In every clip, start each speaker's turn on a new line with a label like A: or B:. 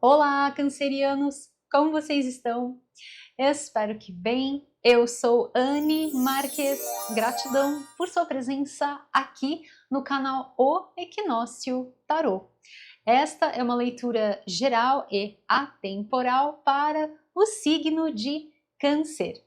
A: Olá, cancerianos! Como vocês estão? Eu espero que bem. Eu sou Anne Marques. Gratidão por sua presença aqui no canal O Equinócio Tarô. Esta é uma leitura geral e atemporal para o signo de Câncer.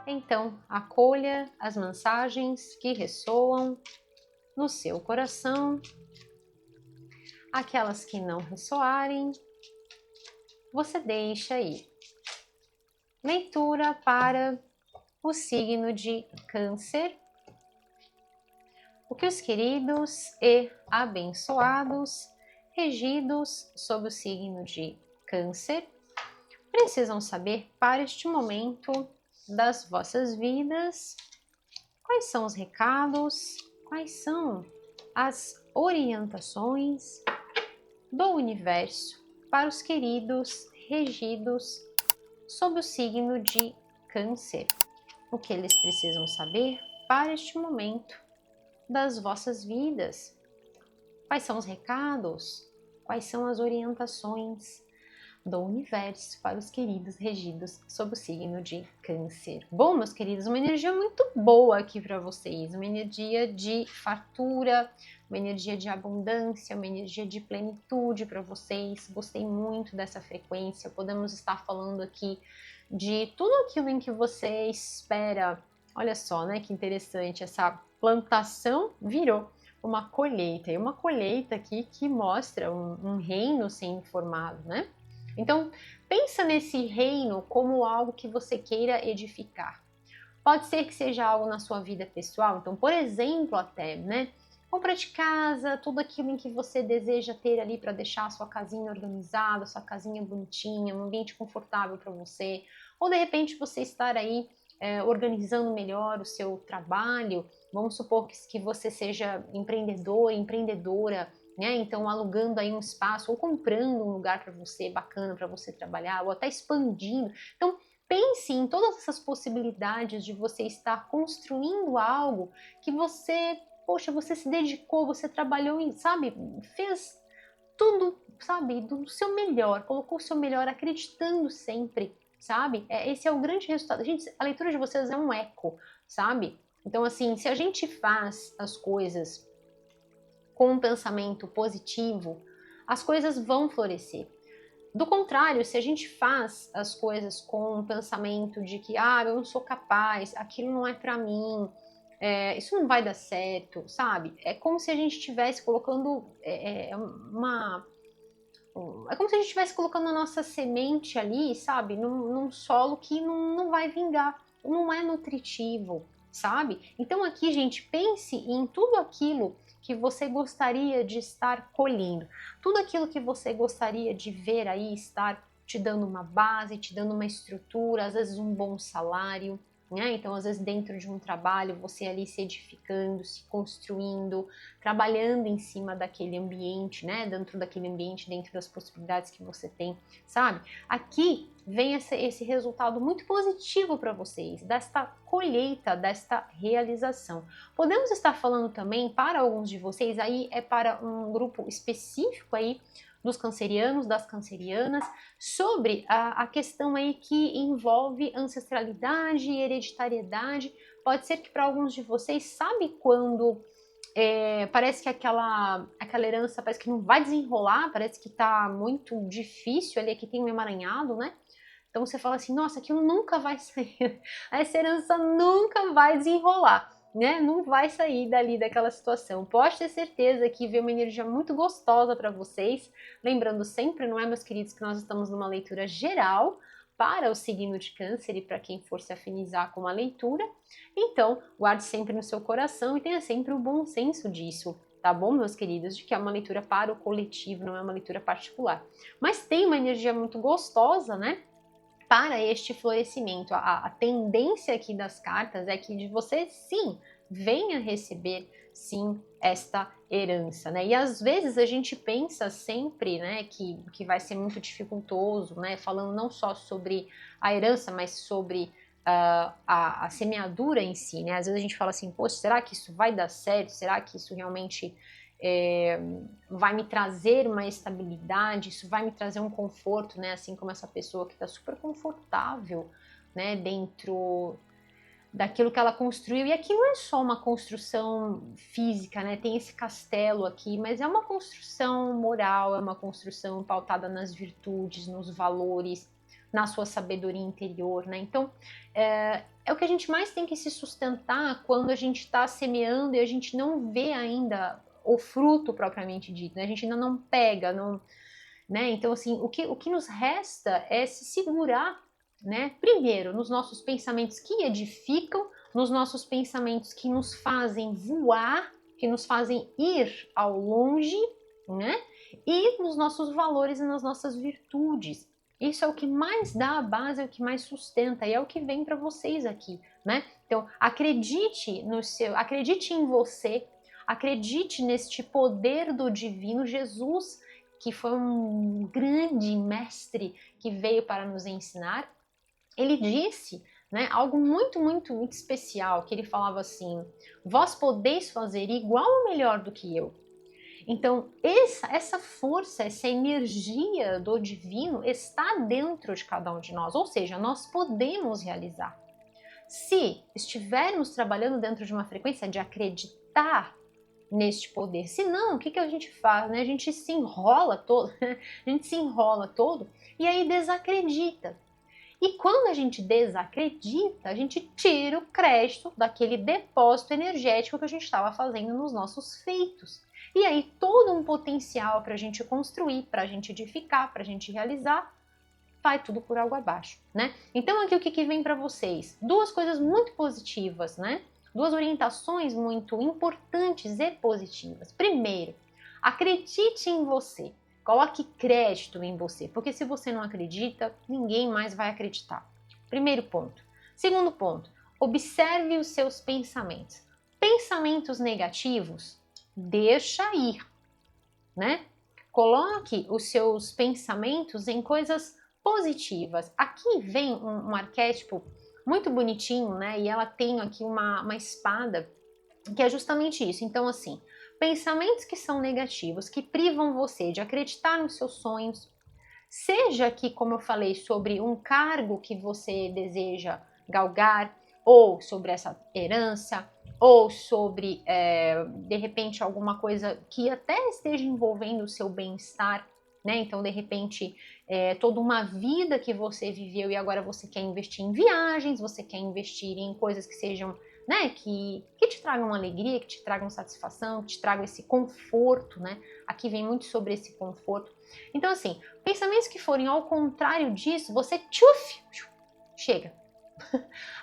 A: Então, acolha as mensagens que ressoam no seu coração, aquelas que não ressoarem, você deixa aí. Leitura para o signo de Câncer. O que os queridos e abençoados, regidos sob o signo de Câncer, precisam saber para este momento das vossas vidas. Quais são os recados? Quais são as orientações do universo para os queridos regidos sob o signo de Câncer? O que eles precisam saber para este momento das vossas vidas? Quais são os recados? Quais são as orientações do universo para os queridos regidos sob o signo de Câncer? Bom, meus queridos, uma energia muito boa aqui para vocês, uma energia de fartura, uma energia de abundância, uma energia de plenitude para vocês. Gostei muito dessa frequência. Podemos estar falando aqui de tudo aquilo em que você espera. Olha só, né, que interessante, essa plantação virou uma colheita, e uma colheita aqui que mostra um reino sendo formado, né? Então, pensa nesse reino como algo que você queira edificar. Pode ser que seja algo na sua vida pessoal, então, por exemplo, até, né? Compra de casa, tudo aquilo em que você deseja ter ali para deixar a sua casinha organizada, a sua casinha bonitinha, um ambiente confortável para você. Ou, de repente, você estar aí organizando melhor o seu trabalho. Vamos supor que você seja empreendedor, empreendedora, né? Então, alugando aí um espaço ou comprando um lugar para você bacana para você trabalhar, ou até expandindo. Então, pense em todas essas possibilidades de você estar construindo algo que você, poxa, você se dedicou, você trabalhou em, sabe, fez tudo, sabe, do seu melhor, colocou o seu melhor, acreditando sempre, sabe? Esse é o grande resultado. Gente, a leitura de vocês é um eco, sabe? Então, assim, se a gente faz as coisas com um pensamento positivo, as coisas vão florescer. Do contrário, se a gente faz as coisas com um pensamento de que eu não sou capaz, aquilo não é para mim, isso não vai dar certo, sabe? É como se a gente estivesse colocando é como se a gente estivesse colocando a nossa semente ali, sabe? Num solo que não vai vingar, não é nutritivo, sabe? Então aqui, gente, pense em tudo aquilo que você gostaria de estar colhendo, tudo aquilo que você gostaria de ver aí estar te dando uma base, te dando uma estrutura, às vezes um bom salário, né? Então, às vezes, dentro de um trabalho, você ali se edificando, se construindo, trabalhando em cima daquele ambiente, né? Dentro daquele ambiente, dentro das possibilidades que você tem, sabe? Aqui vem esse resultado muito positivo para vocês, desta colheita, desta realização. Podemos estar falando também para alguns de vocês, aí é para um grupo específico aí dos cancerianos, das cancerianas, sobre a questão aí que envolve ancestralidade e hereditariedade. Pode ser que para alguns de vocês, sabe quando parece que aquela herança parece que não vai desenrolar, parece que tá muito difícil ali, que tem um emaranhado, né? Então você fala assim, nossa, aquilo nunca vai sair, essa herança nunca vai desenrolar, né? Não vai sair dali daquela situação. Pode ter certeza que veio uma energia muito gostosa para vocês. Lembrando sempre, não é, meus queridos, que nós estamos numa leitura geral para o signo de Câncer e para quem for se afinizar com a leitura. Então, guarde sempre no seu coração e tenha sempre o bom senso disso, tá bom, meus queridos? De que é uma leitura para o coletivo, não é uma leitura particular. Mas tem uma energia muito gostosa, né? Para este florescimento. A tendência aqui das cartas é que de você, sim, venha receber, sim, esta herança, né? E às vezes a gente pensa sempre, né, que vai ser muito dificultoso, né? Falando não só sobre a herança, mas sobre a semeadura em si, né? Às vezes a gente fala assim, poxa, será que isso vai dar certo? Será que isso realmente vai me trazer uma estabilidade? Isso vai me trazer um conforto, né? Assim como essa pessoa que está super confortável, né? Dentro daquilo que ela construiu. E aqui não é só uma construção física, né? Tem esse castelo aqui, mas é uma construção moral, é uma construção pautada nas virtudes, nos valores, na sua sabedoria interior, né? Então, é o que a gente mais tem que se sustentar quando a gente está semeando e a gente não vê ainda o fruto propriamente dito, né? A gente ainda não pega, não, né? Então, assim, o que nos resta é se segurar, né? Primeiro, nos nossos pensamentos que edificam, nos nossos pensamentos que nos fazem voar, que nos fazem ir ao longe, né? E nos nossos valores e nas nossas virtudes. Isso é o que mais dá a base, é o que mais sustenta e é o que vem para vocês aqui, né? Então, acredite em você, acredite neste poder do divino. Jesus, que foi um grande mestre que veio para nos ensinar, ele disse, né, algo muito, muito, muito especial, que ele falava assim: vós podeis fazer igual ou melhor do que eu. Então, essa força, essa energia do divino está dentro de cada um de nós, ou seja, nós podemos realizar. Se estivermos trabalhando dentro de uma frequência de acreditar neste poder. Se não, o que a gente faz? Né? A gente se enrola todo, a gente se enrola todo e aí desacredita. E quando a gente desacredita, a gente tira o crédito daquele depósito energético que a gente estava fazendo nos nossos feitos. E aí todo um potencial para a gente construir, para a gente edificar, para a gente realizar, vai tudo por água abaixo, né? Então aqui o que vem para vocês? Duas coisas muito positivas, né? Duas orientações muito importantes e positivas. Primeiro, acredite em você. Coloque crédito em você, porque se você não acredita, ninguém mais vai acreditar. Primeiro ponto. Segundo ponto, observe os seus pensamentos. Pensamentos negativos, deixa ir, né? Coloque os seus pensamentos em coisas positivas. Aqui vem um arquétipo muito bonitinho, né? E ela tem aqui uma espada, que é justamente isso. Então, assim, pensamentos que são negativos, que privam você de acreditar nos seus sonhos, seja aqui, como eu falei, sobre um cargo que você deseja galgar, ou sobre essa herança, ou sobre, de repente, alguma coisa que até esteja envolvendo o seu bem-estar, né? Então, de repente, toda uma vida que você viveu e agora você quer investir em viagens, você quer investir em coisas que sejam, né, que te tragam alegria, que te tragam satisfação, que te tragam esse conforto, né? Aqui vem muito sobre esse conforto. Então, assim, pensamentos que forem ao contrário disso, você chega.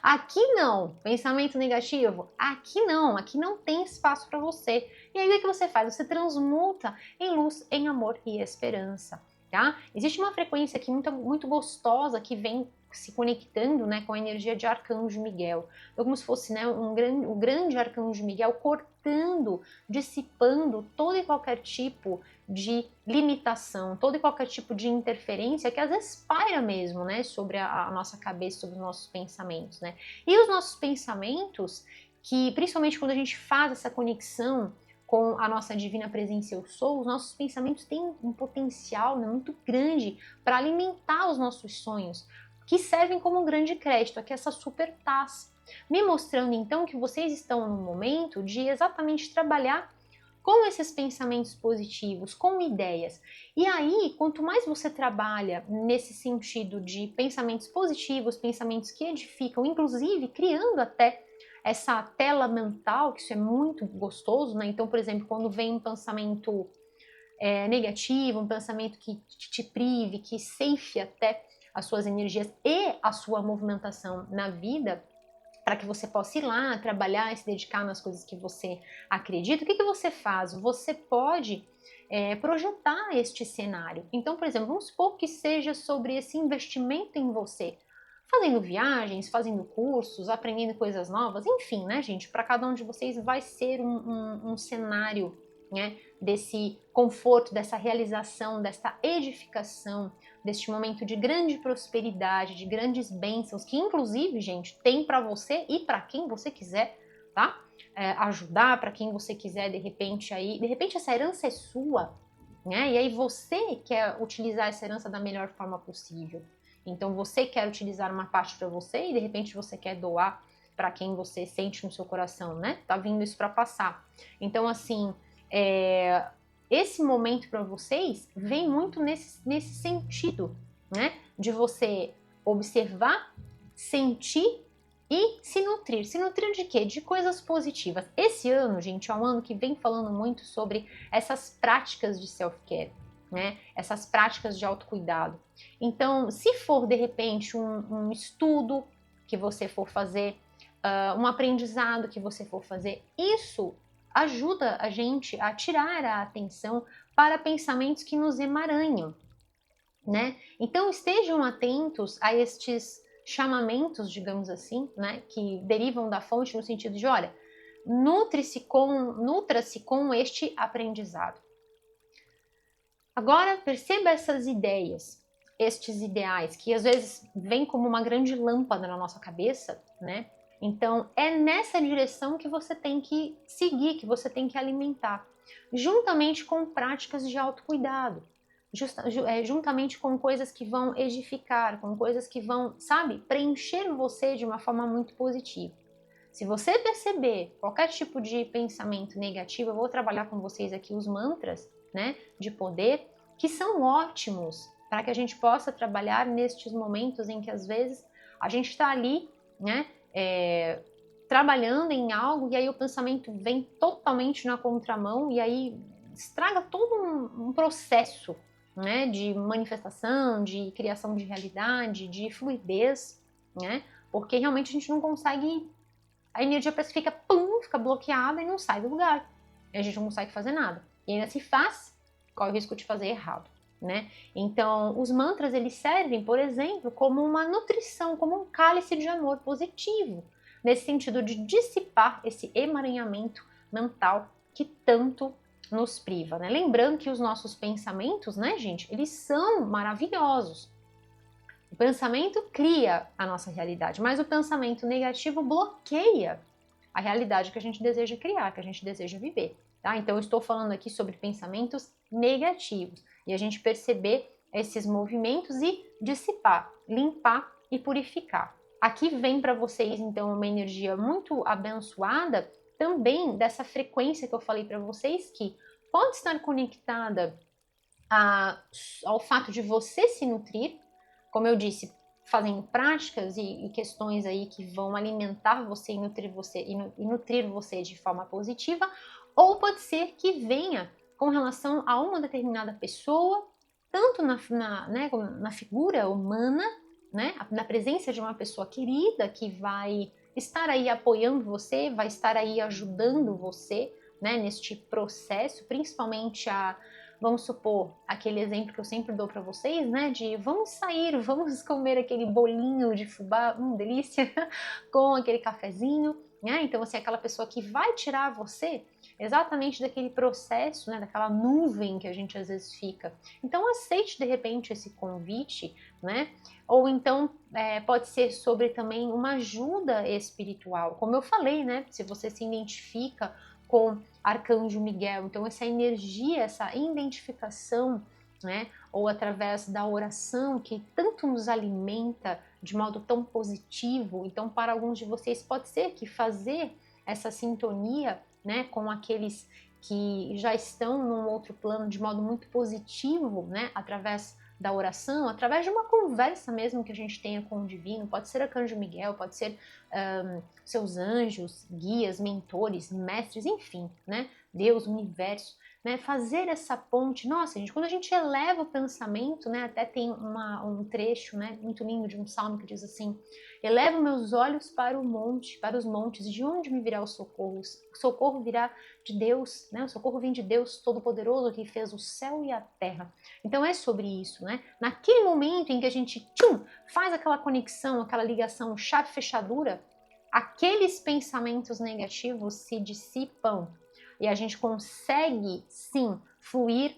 A: Aqui não, pensamento negativo, aqui não tem espaço para você. E aí o que você faz? Você transmuta em luz, em amor e esperança, tá? Existe uma frequência aqui muito, muito gostosa que vem se conectando, né, com a energia de Arcanjo Miguel. Então, como se fosse, né, o grande Arcanjo Miguel cortando, dissipando todo e qualquer tipo de limitação, todo e qualquer tipo de interferência que às vezes paira mesmo, né, sobre a nossa cabeça, sobre os nossos pensamentos, né? E os nossos pensamentos, que principalmente quando a gente faz essa conexão com a nossa divina presença eu sou, os nossos pensamentos têm um potencial, né, muito grande para alimentar os nossos sonhos, que servem como um grande crédito, aqui essa super taça, me mostrando então que vocês estão no momento de exatamente trabalhar com esses pensamentos positivos, com ideias. E aí, quanto mais você trabalha nesse sentido de pensamentos positivos, pensamentos que edificam, inclusive criando até essa tela mental, que isso é muito gostoso, né? Então, por exemplo, quando vem um pensamento negativo, um pensamento que te prive, que ceife até as suas energias e a sua movimentação na vida, para que você possa ir lá trabalhar e se dedicar nas coisas que você acredita. O que você faz? Você pode projetar este cenário. Então, por exemplo, vamos supor que seja sobre esse investimento em você, fazendo viagens, fazendo cursos, aprendendo coisas novas, enfim, né, gente? Para cada um de vocês vai ser um cenário, né, desse conforto, dessa realização, dessa edificação, deste momento de grande prosperidade, de grandes bênçãos, que inclusive, gente, tem para você e para quem você quiser, tá? Ajudar, para quem você quiser, de repente essa herança é sua, né? E aí você quer utilizar essa herança da melhor forma possível. Então você quer utilizar uma parte para você e de repente você quer doar para quem você sente no seu coração, né? Tá vindo isso para passar. Então, assim, esse momento para vocês vem muito nesse sentido, né? De você observar, sentir e se nutrir. Se nutrir de quê? De coisas positivas. Esse ano, gente, é um ano que vem falando muito sobre essas práticas de self-care, né? Essas práticas de autocuidado. Então, se for de repente um estudo que você for fazer, um aprendizado que você for fazer, isso ajuda a gente a tirar a atenção para pensamentos que nos emaranham, né? Então estejam atentos a estes chamamentos, digamos assim, né, que derivam da fonte no sentido de, olha, nutra-se com este aprendizado. Agora perceba essas ideias, estes ideais, que às vezes vêm como uma grande lâmpada na nossa cabeça, né? Então é nessa direção que você tem que seguir, que você tem que alimentar, juntamente com práticas de autocuidado, juntamente com coisas que vão edificar, com coisas que vão, sabe, preencher você de uma forma muito positiva. Se você perceber qualquer tipo de pensamento negativo, eu vou trabalhar com vocês aqui os mantras, né, de poder, que são ótimos para que a gente possa trabalhar nestes momentos em que às vezes a gente está ali, né, trabalhando em algo e aí o pensamento vem totalmente na contramão e aí estraga todo um processo, né, de manifestação, de criação de realidade, de fluidez, né, porque realmente a gente não consegue, a energia parece que fica bloqueada e não sai do lugar. E a gente não consegue fazer nada. E ainda se faz, corre o risco de fazer errado, né? Então, os mantras, eles servem, por exemplo, como uma nutrição, como um cálice de amor positivo, nesse sentido de dissipar esse emaranhamento mental que tanto nos priva, né? Lembrando que os nossos pensamentos, né, gente, eles são maravilhosos. O pensamento cria a nossa realidade, mas o pensamento negativo bloqueia a realidade que a gente deseja criar, que a gente deseja viver. Tá? Então, eu estou falando aqui sobre pensamentos negativos e a gente perceber esses movimentos e dissipar, limpar e purificar. Aqui vem para vocês, então, uma energia muito abençoada também dessa frequência que eu falei para vocês, que pode estar conectada ao fato de você se nutrir, como eu disse, fazendo práticas e questões aí que vão alimentar você e nutrir você de forma positiva, ou pode ser que venha com relação a uma determinada pessoa, tanto na figura humana, né, na presença de uma pessoa querida que vai estar aí apoiando você, vai estar aí ajudando você, né, neste processo, principalmente vamos supor, aquele exemplo que eu sempre dou para vocês, né, de vamos sair, vamos comer aquele bolinho de fubá, delícia, com aquele cafezinho, né, então você é aquela pessoa que vai tirar você exatamente daquele processo, né, daquela nuvem que a gente às vezes fica. Então aceite de repente esse convite, né, ou então pode ser sobre também uma ajuda espiritual, como eu falei, né, se você se identifica com Arcanjo Miguel, então essa energia, essa identificação, né, ou através da oração que tanto nos alimenta de modo tão positivo, então para alguns de vocês pode ser que fazer essa sintonia, né, com aqueles que já estão num outro plano de modo muito positivo, né, através da oração, através de uma conversa mesmo que a gente tenha com o divino, pode ser Arcanjo Miguel, pode ser seus anjos, guias, mentores, mestres, enfim, né? Deus, o universo, né? Fazer essa ponte. Nossa, gente, quando a gente eleva o pensamento, né? Até tem um trecho, né? Muito lindo de um salmo que diz assim: elevo meus olhos para o monte, para os montes, de onde me virá o socorro? O socorro virá de Deus, né? O socorro vem de Deus Todo-Poderoso que fez o céu e a terra. Então é sobre isso, né? Naquele momento em que a gente faz aquela conexão, aquela ligação, chave fechadura, aqueles pensamentos negativos se dissipam e a gente consegue sim fluir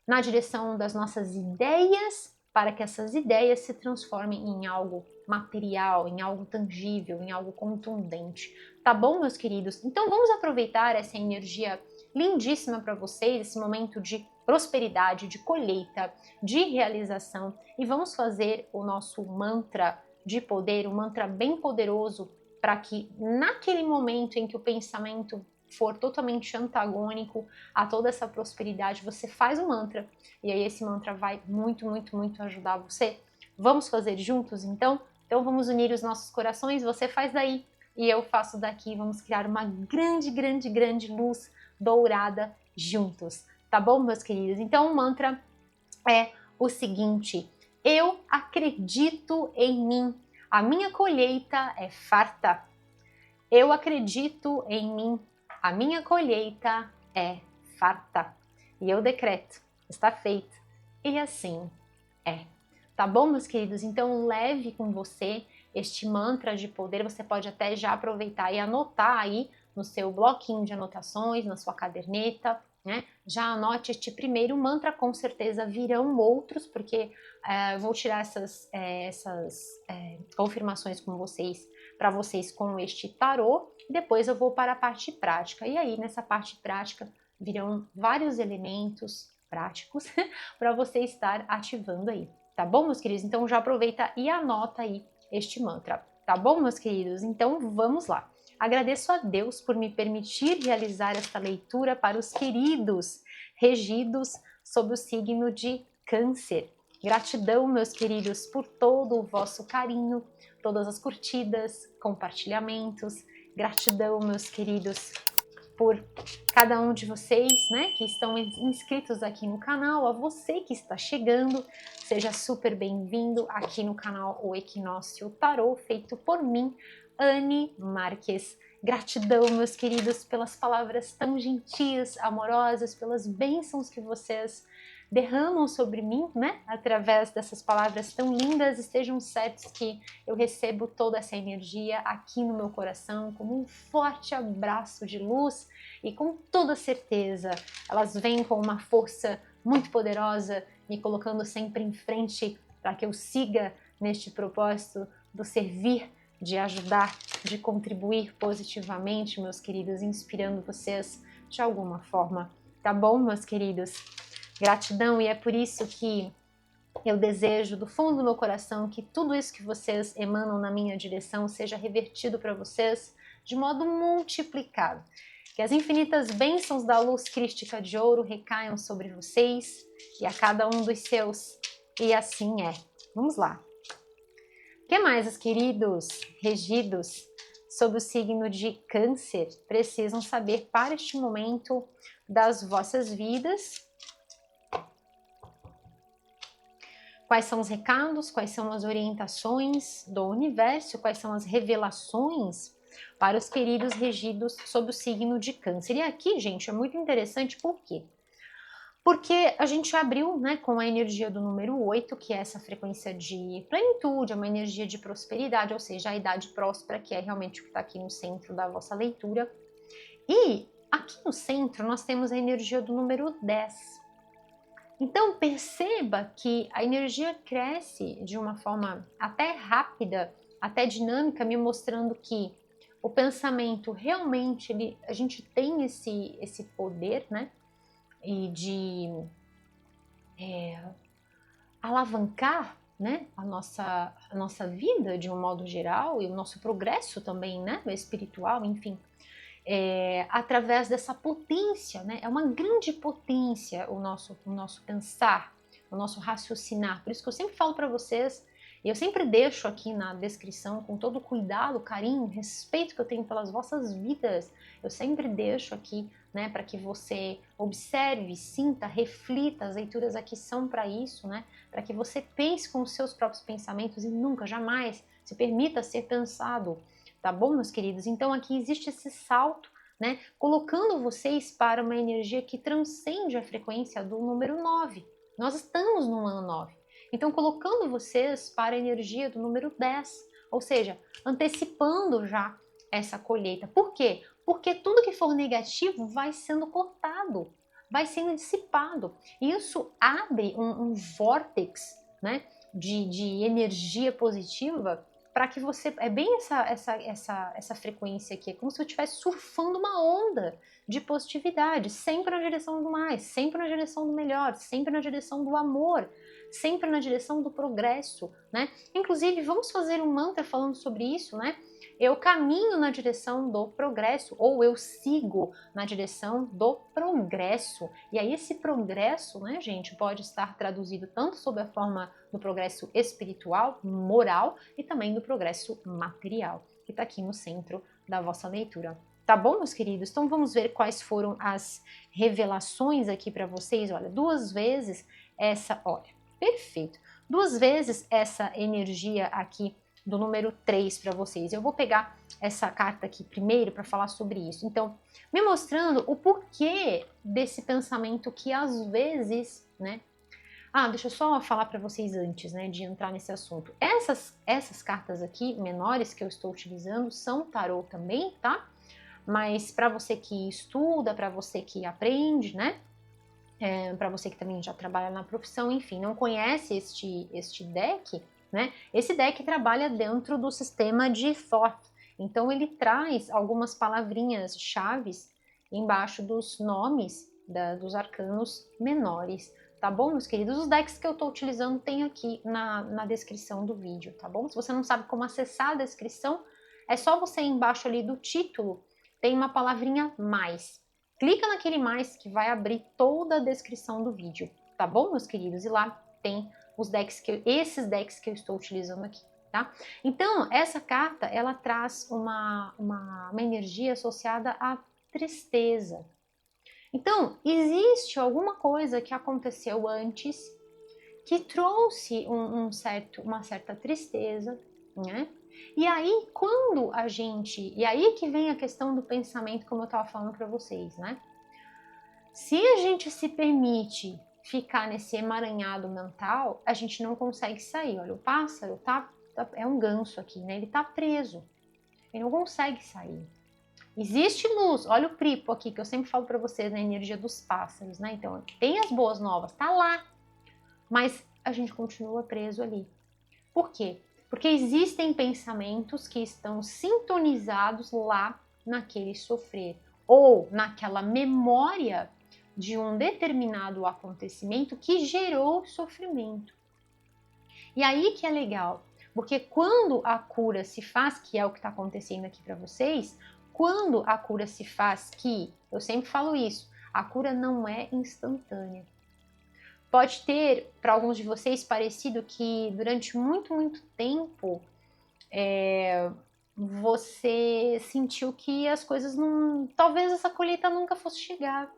A: na direção das nossas ideias para que essas ideias se transformem em algo material, em algo tangível, em algo contundente. Tá bom, meus queridos? Então vamos aproveitar essa energia lindíssima para vocês, esse momento de prosperidade, de colheita, de realização e vamos fazer o nosso mantra de poder, um mantra bem poderoso para que naquele momento em que o pensamento for totalmente antagônico a toda essa prosperidade, você faz o mantra e aí esse mantra vai muito, muito, muito ajudar você. Vamos fazer juntos então? Então vamos unir os nossos corações, você faz daí e eu faço daqui, vamos criar uma grande, grande, grande luz dourada juntos, tá bom, meus queridos? Então o mantra é o seguinte: eu acredito em mim, a minha colheita é farta. Eu acredito em mim, a minha colheita é farta. E eu decreto, está feito. E assim é. Tá bom, meus queridos? Então leve com você este mantra de poder. Você pode até já aproveitar e anotar aí no seu bloquinho de anotações, na sua caderneta, né? Já anote este primeiro mantra, com certeza virão outros, porque vou tirar essas confirmações com vocês, para vocês com este tarô, e depois eu vou para a parte prática. E aí, nessa parte prática, virão vários elementos práticos para você estar ativando aí, tá bom, meus queridos? Então já aproveita e anota aí este mantra, tá bom, meus queridos? Então vamos lá. Agradeço a Deus por me permitir realizar esta leitura para os queridos regidos sob o signo de Câncer. Gratidão, meus queridos, por todo o vosso carinho, todas as curtidas, compartilhamentos. Gratidão, meus queridos, por cada um de vocês, né, que estão inscritos aqui no canal, a você que está chegando, seja super bem-vindo aqui no canal O Equinócio Tarô, feito por mim, Anne Marques. Gratidão, meus queridos, pelas palavras tão gentis, amorosas, pelas bênçãos que vocês derramam sobre mim, né, através dessas palavras tão lindas. Estejam certos que eu recebo toda essa energia aqui no meu coração como um forte abraço de luz e com toda certeza elas vêm com uma força muito poderosa, me colocando sempre em frente para que eu siga neste propósito do servir, de ajudar, de contribuir positivamente, meus queridos, inspirando vocês de alguma forma. Tá bom, meus queridos? Gratidão, e é por isso que eu desejo do fundo do meu coração que tudo isso que vocês emanam na minha direção seja revertido para vocês de modo multiplicado. Que as infinitas bênçãos da luz crística de ouro recaiam sobre vocês e a cada um dos seus. E assim é. Vamos lá. O que mais, os queridos regidos sob o signo de Câncer precisam saber para este momento das vossas vidas? Quais são os recados, quais são as orientações do universo, quais são as revelações para os queridos regidos sob o signo de Câncer. E aqui, gente, é muito interessante, por quê? Porque a gente abriu, né, com a energia do número 8, que é essa frequência de plenitude, é uma energia de prosperidade, ou seja, a idade próspera, que é realmente o que está aqui no centro da vossa leitura. E aqui no centro nós temos a energia do número 10. Então perceba que a energia cresce de uma forma até rápida, até dinâmica, me mostrando que o pensamento realmente, a gente tem esse poder, né? E de alavancar, né, a nossa vida de um modo geral e o nosso progresso também, né, espiritual, enfim. Através dessa potência, né? É uma grande potência o nosso pensar, o nosso raciocinar. Por isso que eu sempre falo para vocês E eu sempre deixo aqui na descrição, com todo o cuidado, carinho, respeito que eu tenho pelas vossas vidas, eu sempre deixo aqui, né, para que você observe, sinta, reflita. As leituras aqui são para isso, né, para que você pense com os seus próprios pensamentos e nunca, jamais se permita ser pensado, tá bom, meus queridos? Então aqui existe esse salto, né, colocando vocês para uma energia que transcende a frequência do número 9. Nós estamos no ano 9. Então, colocando vocês para a energia do número 10, ou seja, antecipando já essa colheita. Por quê? Porque tudo que for negativo vai sendo cortado, vai sendo dissipado. E isso abre um vórtex, né, de energia positiva para que você... É bem essa frequência aqui, é como se eu estivesse surfando uma onda de positividade, sempre na direção do mais, sempre na direção do melhor, sempre na direção do amor, sempre na direção do progresso, né? Inclusive, vamos fazer um mantra falando sobre isso, né? Eu caminho na direção do progresso, ou eu sigo na direção do progresso. E aí esse progresso, né, gente, pode estar traduzido tanto sob a forma do progresso espiritual, moral, e também do progresso material, que está aqui no centro da vossa leitura. Tá bom, meus queridos? Então vamos ver quais foram as revelações aqui para vocês. Olha, 2 vezes essa... Olha, perfeito. 2 vezes essa energia aqui do número 3 para vocês. Eu vou pegar essa carta aqui primeiro para falar sobre isso. Então, me mostrando o porquê desse pensamento que às vezes, né? Deixa eu só falar para vocês antes, né, de entrar nesse assunto. Essas cartas aqui, menores, que eu estou utilizando, são tarô também, tá? Mas para você que estuda, para você que aprende, né? Para você que também já trabalha na profissão, enfim, não conhece este deck, né? Esse deck trabalha dentro do sistema de Thoth. Então ele traz algumas palavrinhas chaves embaixo dos nomes dos arcanos menores, tá bom, meus queridos? Os decks que eu estou utilizando tem aqui na descrição do vídeo, tá bom? Se você não sabe como acessar a descrição, é só você ir embaixo ali do título, tem uma palavrinha mais. Clica naquele mais que vai abrir toda a descrição do vídeo, tá bom, meus queridos? E lá tem esses decks que eu estou utilizando aqui, tá? Então, essa carta, ela traz uma energia associada à tristeza. Então, existe alguma coisa que aconteceu antes que trouxe uma certa tristeza, né? E aí, e aí que vem a questão do pensamento, como eu estava falando para vocês, né? Se a gente se permite ficar nesse emaranhado mental, a gente não consegue sair. Olha, o pássaro é um ganso aqui, né? Ele tá preso, ele não consegue sair. Existe luz, olha o pripo aqui, que eu sempre falo para vocês, na energia dos pássaros, né? Então, tem as boas novas, tá lá, mas a gente continua preso ali. Por quê? Porque existem pensamentos que estão sintonizados lá naquele sofrer, ou naquela memória de um determinado acontecimento que gerou sofrimento. E aí que é legal, porque quando a cura se faz, que é o que está acontecendo aqui para vocês, quando a cura se faz, eu sempre falo isso, a cura não é instantânea. Pode ter, para alguns de vocês, parecido que durante muito, muito tempo você sentiu que as coisas não... Talvez essa colheita nunca fosse chegar,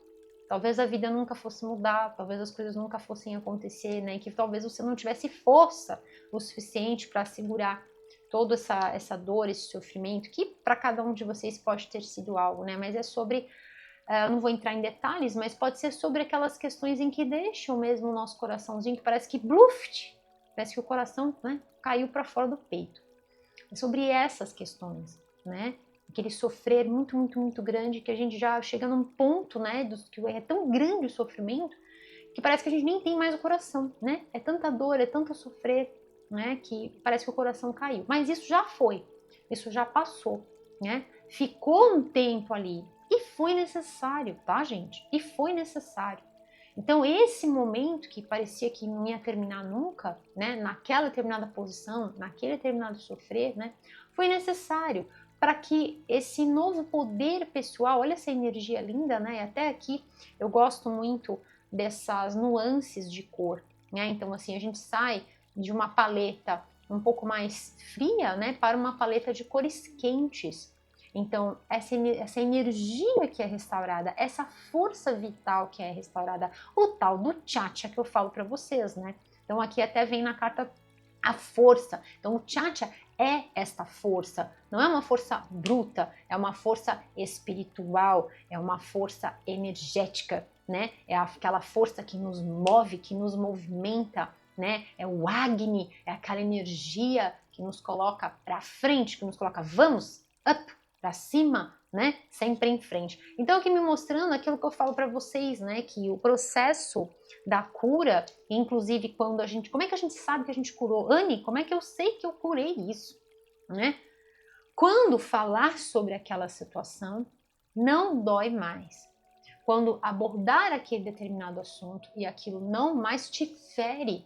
A: talvez a vida nunca fosse mudar, talvez as coisas nunca fossem acontecer, né? Que talvez você não tivesse força o suficiente para segurar toda essa dor, esse sofrimento, que para cada um de vocês pode ter sido algo, né? Mas é sobre... Eu não vou entrar em detalhes, mas pode ser sobre aquelas questões em que deixam mesmo o nosso coraçãozinho, que parece que bluft, parece que o coração, né, caiu para fora do peito. É sobre essas questões, né? Aquele sofrer muito, muito, muito grande, que a gente já chega num ponto, né, que é tão grande o sofrimento, que parece que a gente nem tem mais o coração, né? É tanta dor, é tanto sofrer, né, que parece que o coração caiu. Mas isso já foi, isso já passou, né? Ficou um tempo ali. E foi necessário, tá, gente? E foi necessário. Então, esse momento que parecia que não ia terminar nunca, né, naquela determinada posição, naquele determinado sofrer, né, foi necessário para que esse novo poder pessoal, olha essa energia linda, né? Até aqui eu gosto muito dessas nuances de cor, né? Então, assim, a gente sai de uma paleta um pouco mais fria, né, para uma paleta de cores quentes. Então, essa energia que é restaurada, essa força vital que é restaurada, o tal do Chacha que eu falo para vocês, né? Então, aqui até vem na carta a força. Então, o Chacha é esta força, não é uma força bruta, é uma força espiritual, é uma força energética, né? É aquela força que nos move, que nos movimenta, né? É o Agni, é aquela energia que nos coloca para frente, que nos coloca, vamos, up, para cima, né? Sempre em frente. Então, aqui me mostrando aquilo que eu falo para vocês, né? Que o processo da cura, inclusive quando a gente, como é que a gente sabe que a gente curou? Anne, como é que eu sei que eu curei isso, né? Quando falar sobre aquela situação, não dói mais. Quando abordar aquele determinado assunto e aquilo não mais te fere,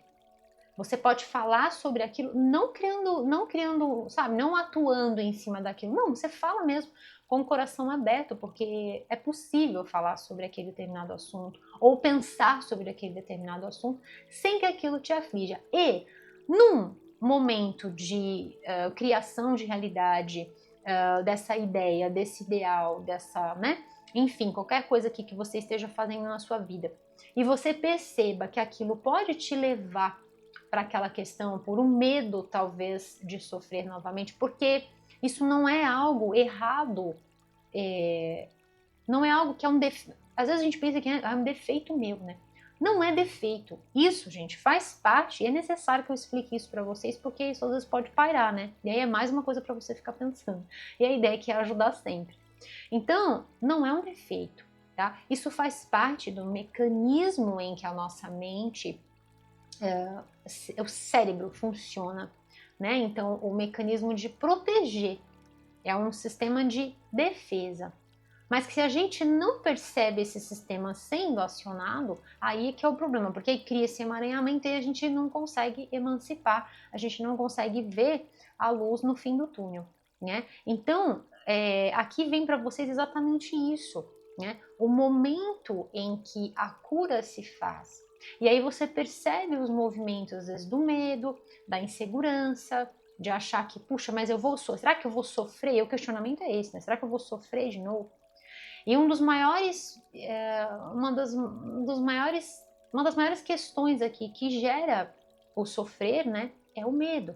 A: você pode falar sobre aquilo, não criando, sabe, não atuando em cima daquilo. Não, você fala mesmo com o coração aberto, porque é possível falar sobre aquele determinado assunto ou pensar sobre aquele determinado assunto sem que aquilo te aflija. E num momento de criação de realidade, dessa ideia, desse ideal, dessa, né? Enfim, qualquer coisa aqui que você esteja fazendo na sua vida, e você perceba que aquilo pode te levar para aquela questão, por um medo talvez de sofrer novamente, porque isso não é algo errado, não é algo que é um defeito. Às vezes a gente pensa que é um defeito meu, né? Não é defeito. Isso, gente, faz parte e é necessário que eu explique isso para vocês, porque isso às vezes pode pairar, né? E aí é mais uma coisa para você ficar pensando. E a ideia é que é ajudar sempre. Então, não é um defeito, tá? Isso faz parte do mecanismo em que a nossa mente, o cérebro funciona, né? Então, o mecanismo de proteger é um sistema de defesa. Mas que se a gente não percebe esse sistema sendo acionado, aí que é o problema, porque aí cria esse emaranhamento e a gente não consegue emancipar, a gente não consegue ver a luz no fim do túnel, né? Então, aqui vem para vocês exatamente isso, né? O momento em que a cura se faz. E aí você percebe os movimentos, às vezes, do medo, da insegurança, de achar que, puxa, mas eu vou sofrer, será que eu vou sofrer? O questionamento é esse, né? Será que eu vou sofrer de novo? E um dos maiores, uma das maiores questões aqui que gera o sofrer, né, é o medo.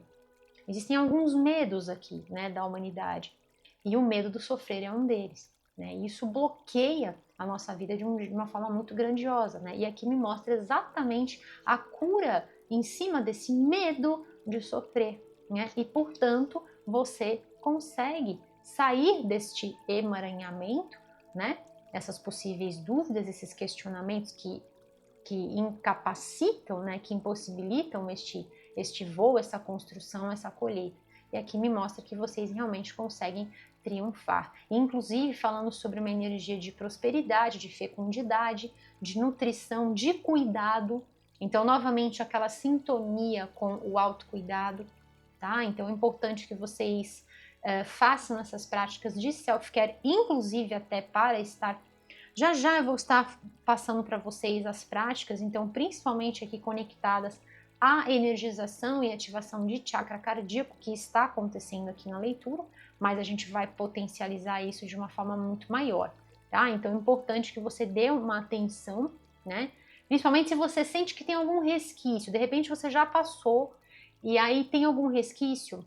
A: Existem alguns medos aqui, né, da humanidade, e o medo do sofrer é um deles, né? E isso bloqueia a nossa vida de uma forma muito grandiosa, né? E aqui me mostra exatamente a cura em cima desse medo de sofrer, né? E portanto você consegue sair deste emaranhamento, né? Essas possíveis dúvidas, esses questionamentos que incapacitam, né? Que impossibilitam este voo, essa construção, essa colheita. E aqui me mostra que vocês realmente conseguem triunfar. Inclusive falando sobre uma energia de prosperidade, de fecundidade, de nutrição, de cuidado. Então, novamente, aquela sintonia com o autocuidado, tá? Então, é importante que vocês façam essas práticas de self-care, inclusive até para estar. Já já eu vou estar passando para vocês as práticas, então, principalmente aqui conectadas à energização e ativação de chakra cardíaco que está acontecendo aqui na leitura, mas a gente vai potencializar isso de uma forma muito maior, tá? Então é importante que você dê uma atenção, né? Principalmente se você sente que tem algum resquício, de repente você já passou e aí tem algum resquício,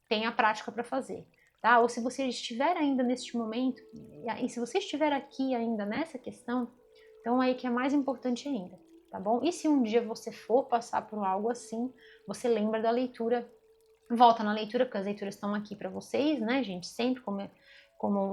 A: tem a prática para fazer, tá? Ou se você estiver ainda neste momento, e se você estiver aqui ainda nessa questão, então aí que é mais importante ainda, tá bom? E se um dia você for passar por algo assim, você lembra da leitura, volta na leitura, porque as leituras estão aqui para vocês, né, gente? Sempre como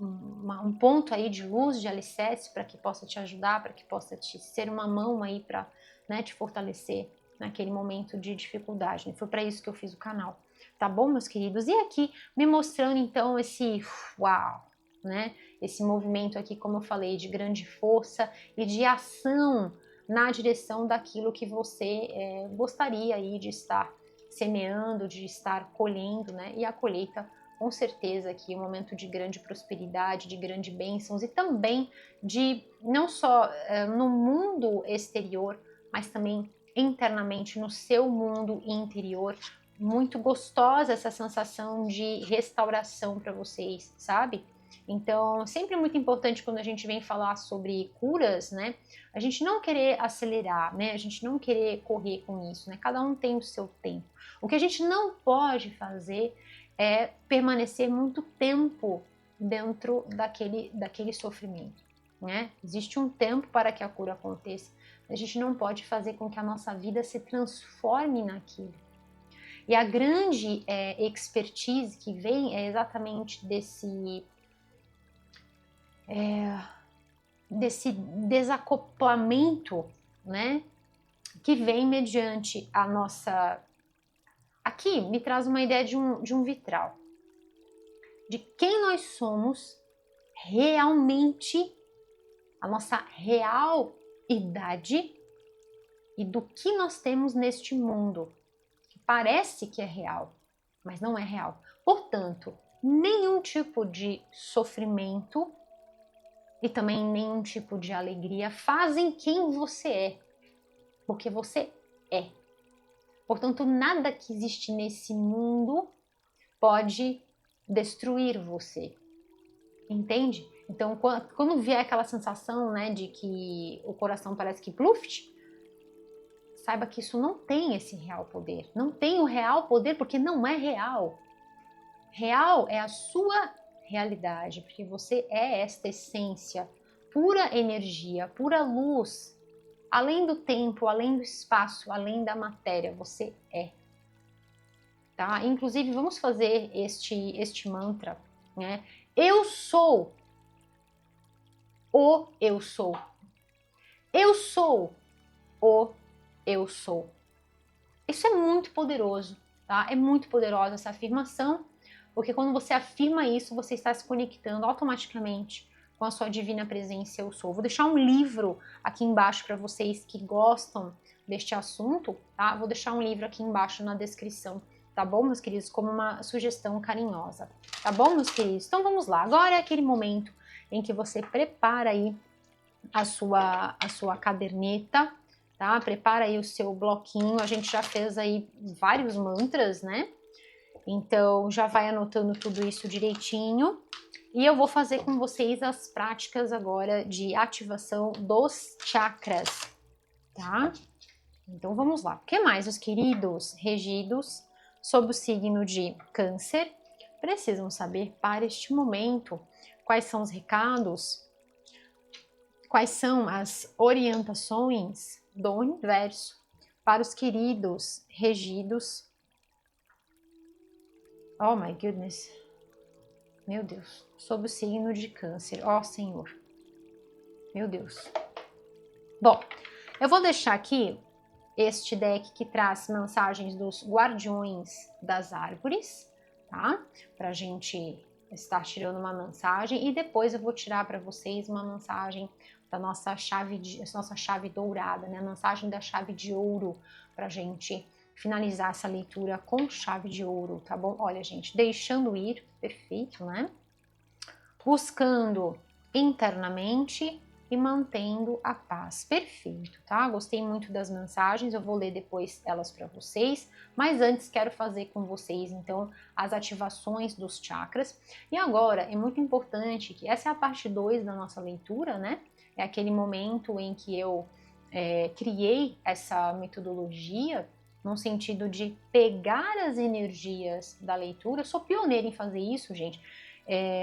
A: um ponto aí de luz, de alicerce, para que possa te ajudar, para que possa te ser uma mão aí para, né, te fortalecer naquele momento de dificuldade. Né? Foi para isso que eu fiz o canal, tá bom, meus queridos? E aqui me mostrando então esse uau, né? Esse movimento aqui, como eu falei, de grande força e de ação na direção daquilo que você gostaria aí de estar semeando, de estar colhendo, né? E a colheita, com certeza, aqui é um momento de grande prosperidade, de grandes bênçãos e também de, não só no mundo exterior, mas também internamente no seu mundo interior. Muito gostosa essa sensação de restauração para vocês, sabe? Então, sempre muito importante quando a gente vem falar sobre curas, né? A gente não querer acelerar, né? A gente não querer correr com isso, né? Cada um tem o seu tempo. O que a gente não pode fazer é permanecer muito tempo dentro daquele sofrimento, né? Existe um tempo para que a cura aconteça. A gente não pode fazer com que a nossa vida se transforme naquilo. E a grande expertise que vem é exatamente desse desacoplamento, né? Que vem mediante a nossa... Aqui me traz uma ideia de um vitral. De quem nós somos realmente, a nossa real idade e do que nós temos neste mundo, que parece que é real, mas não é real. Portanto, nenhum tipo de sofrimento e também nenhum tipo de alegria fazem quem você é, porque você é. Portanto, nada que existe nesse mundo pode destruir você, entende? Então, quando vier aquela sensação, né, de que o coração parece que pluft, saiba que isso não tem esse real poder. Não tem o real poder porque não é real. Real é a sua realidade, porque você é esta essência, pura energia, pura luz. Além do tempo, além do espaço, além da matéria, você é. Tá? Inclusive, vamos fazer este mantra, né? Eu sou o eu sou. Eu sou o eu sou. Isso é muito poderoso, tá? É muito poderosa essa afirmação, porque quando você afirma isso, você está se conectando automaticamente com a sua divina presença eu sou. Vou deixar um livro aqui embaixo para vocês que gostam deste assunto, tá? Vou deixar um livro aqui embaixo na descrição, tá bom, meus queridos? Como uma sugestão carinhosa, tá bom, meus queridos? Então vamos lá. Agora é aquele momento em que você prepara aí a sua caderneta, tá? Prepara aí o seu bloquinho. A gente já fez aí vários mantras, né? Então já vai anotando tudo isso direitinho. E eu vou fazer com vocês as práticas agora de ativação dos chakras, tá? Então vamos lá. O que mais os queridos regidos sob o signo de Câncer precisam saber para este momento? Quais são os recados? Quais são as orientações do universo para os queridos regidos? Oh my goodness. Meu Deus. Sob o signo de Câncer. Ó Senhor. Meu Deus. Bom, eu vou deixar aqui este deck que traz mensagens dos guardiões das árvores, tá? Pra gente estar tirando uma mensagem e depois eu vou tirar para vocês uma mensagem da nossa chave dourada, né? A mensagem da chave de ouro pra gente finalizar essa leitura com chave de ouro, tá bom? Olha, gente, deixando ir, perfeito, né? Buscando internamente e mantendo a paz. Perfeito, tá? Gostei muito das mensagens, eu vou ler depois elas para vocês, mas antes quero fazer com vocês, então, as ativações dos chakras. E agora, é muito importante que essa é a parte 2 da nossa leitura, né? É aquele momento em que eu criei essa metodologia no sentido de pegar as energias da leitura. Eu sou pioneira em fazer isso, gente.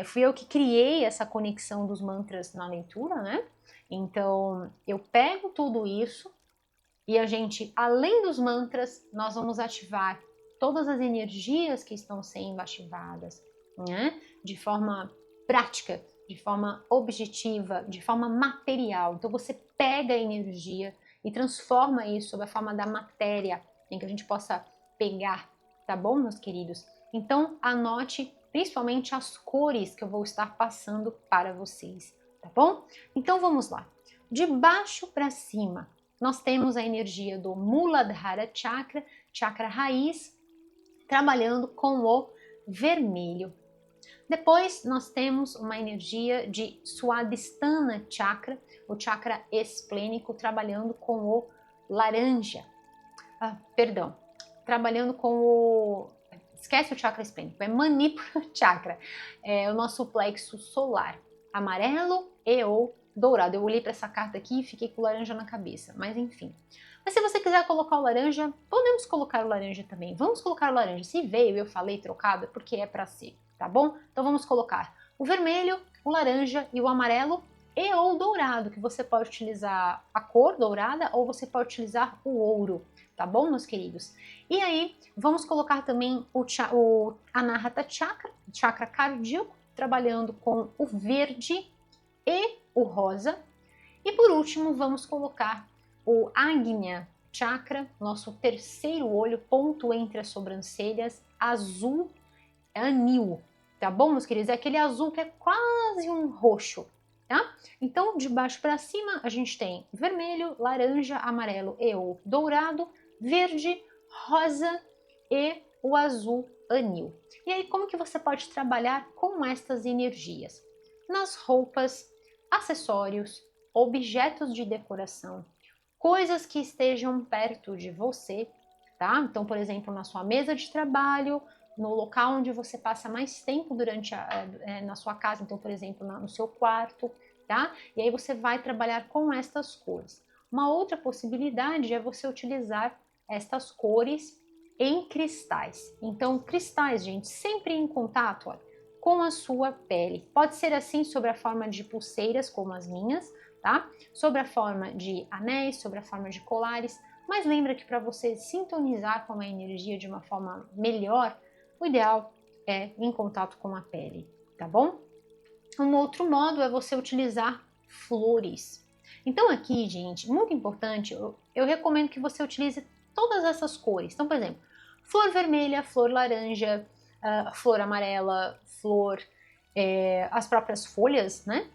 A: Fui eu que criei essa conexão dos mantras na leitura, né? Então, eu pego tudo isso e a gente, além dos mantras, nós vamos ativar todas as energias que estão sendo ativadas, né? De forma prática, de forma objetiva, de forma material. Então, você pega a energia e transforma isso sob a forma da matéria, em que a gente possa pegar, tá bom, meus queridos? Então, anote principalmente as cores que eu vou estar passando para vocês, tá bom? Então vamos lá. De baixo para cima, nós temos a energia do Muladhara Chakra, chakra raiz, trabalhando com o vermelho. Depois nós temos uma energia de Swadhisthana Chakra, o chakra esplênico, trabalhando com o laranja. perdão, trabalhando com o... Esquece o chakra esplênico, é Manipura Chakra. É o nosso plexo solar, amarelo e ou dourado. Eu olhei para essa carta aqui e fiquei com laranja na cabeça, mas enfim. Mas se você quiser colocar o laranja, podemos colocar o laranja também. Vamos colocar o laranja. Se veio e eu falei trocado, é porque é para ser, tá bom? Então vamos colocar o vermelho, o laranja e o amarelo e ou dourado, que você pode utilizar a cor dourada ou você pode utilizar o ouro, tá bom, meus queridos? E aí, vamos colocar também o Anahata Chakra, chakra cardíaco, trabalhando com o verde e o rosa. E por último, vamos colocar o Agnya Chakra, nosso terceiro olho, ponto entre as sobrancelhas, azul anil, tá bom, meus queridos? É aquele azul que é quase um roxo, tá? Então, de baixo para cima, a gente tem vermelho, laranja, amarelo e ou dourado, verde, rosa e o azul anil. E aí, como que você pode trabalhar com estas energias? Nas roupas, acessórios, objetos de decoração, coisas que estejam perto de você, tá? Então, por exemplo, na sua mesa de trabalho, no local onde você passa mais tempo na sua casa, então, por exemplo, no seu quarto, tá? E aí você vai trabalhar com estas cores. Uma outra possibilidade é você utilizar estas cores em cristais. Então, cristais, gente, sempre em contato, olha, com a sua pele. Pode ser assim sobre a forma de pulseiras, como as minhas, tá? Sobre a forma de anéis, sobre a forma de colares. Mas lembra que para você sintonizar com a energia de uma forma melhor, o ideal é em contato com a pele, tá bom? Um outro modo é você utilizar flores. Então aqui, gente, muito importante, eu recomendo que você utilize todas essas cores. Então, por exemplo, flor vermelha, flor laranja, flor amarela, flor, as próprias folhas, né,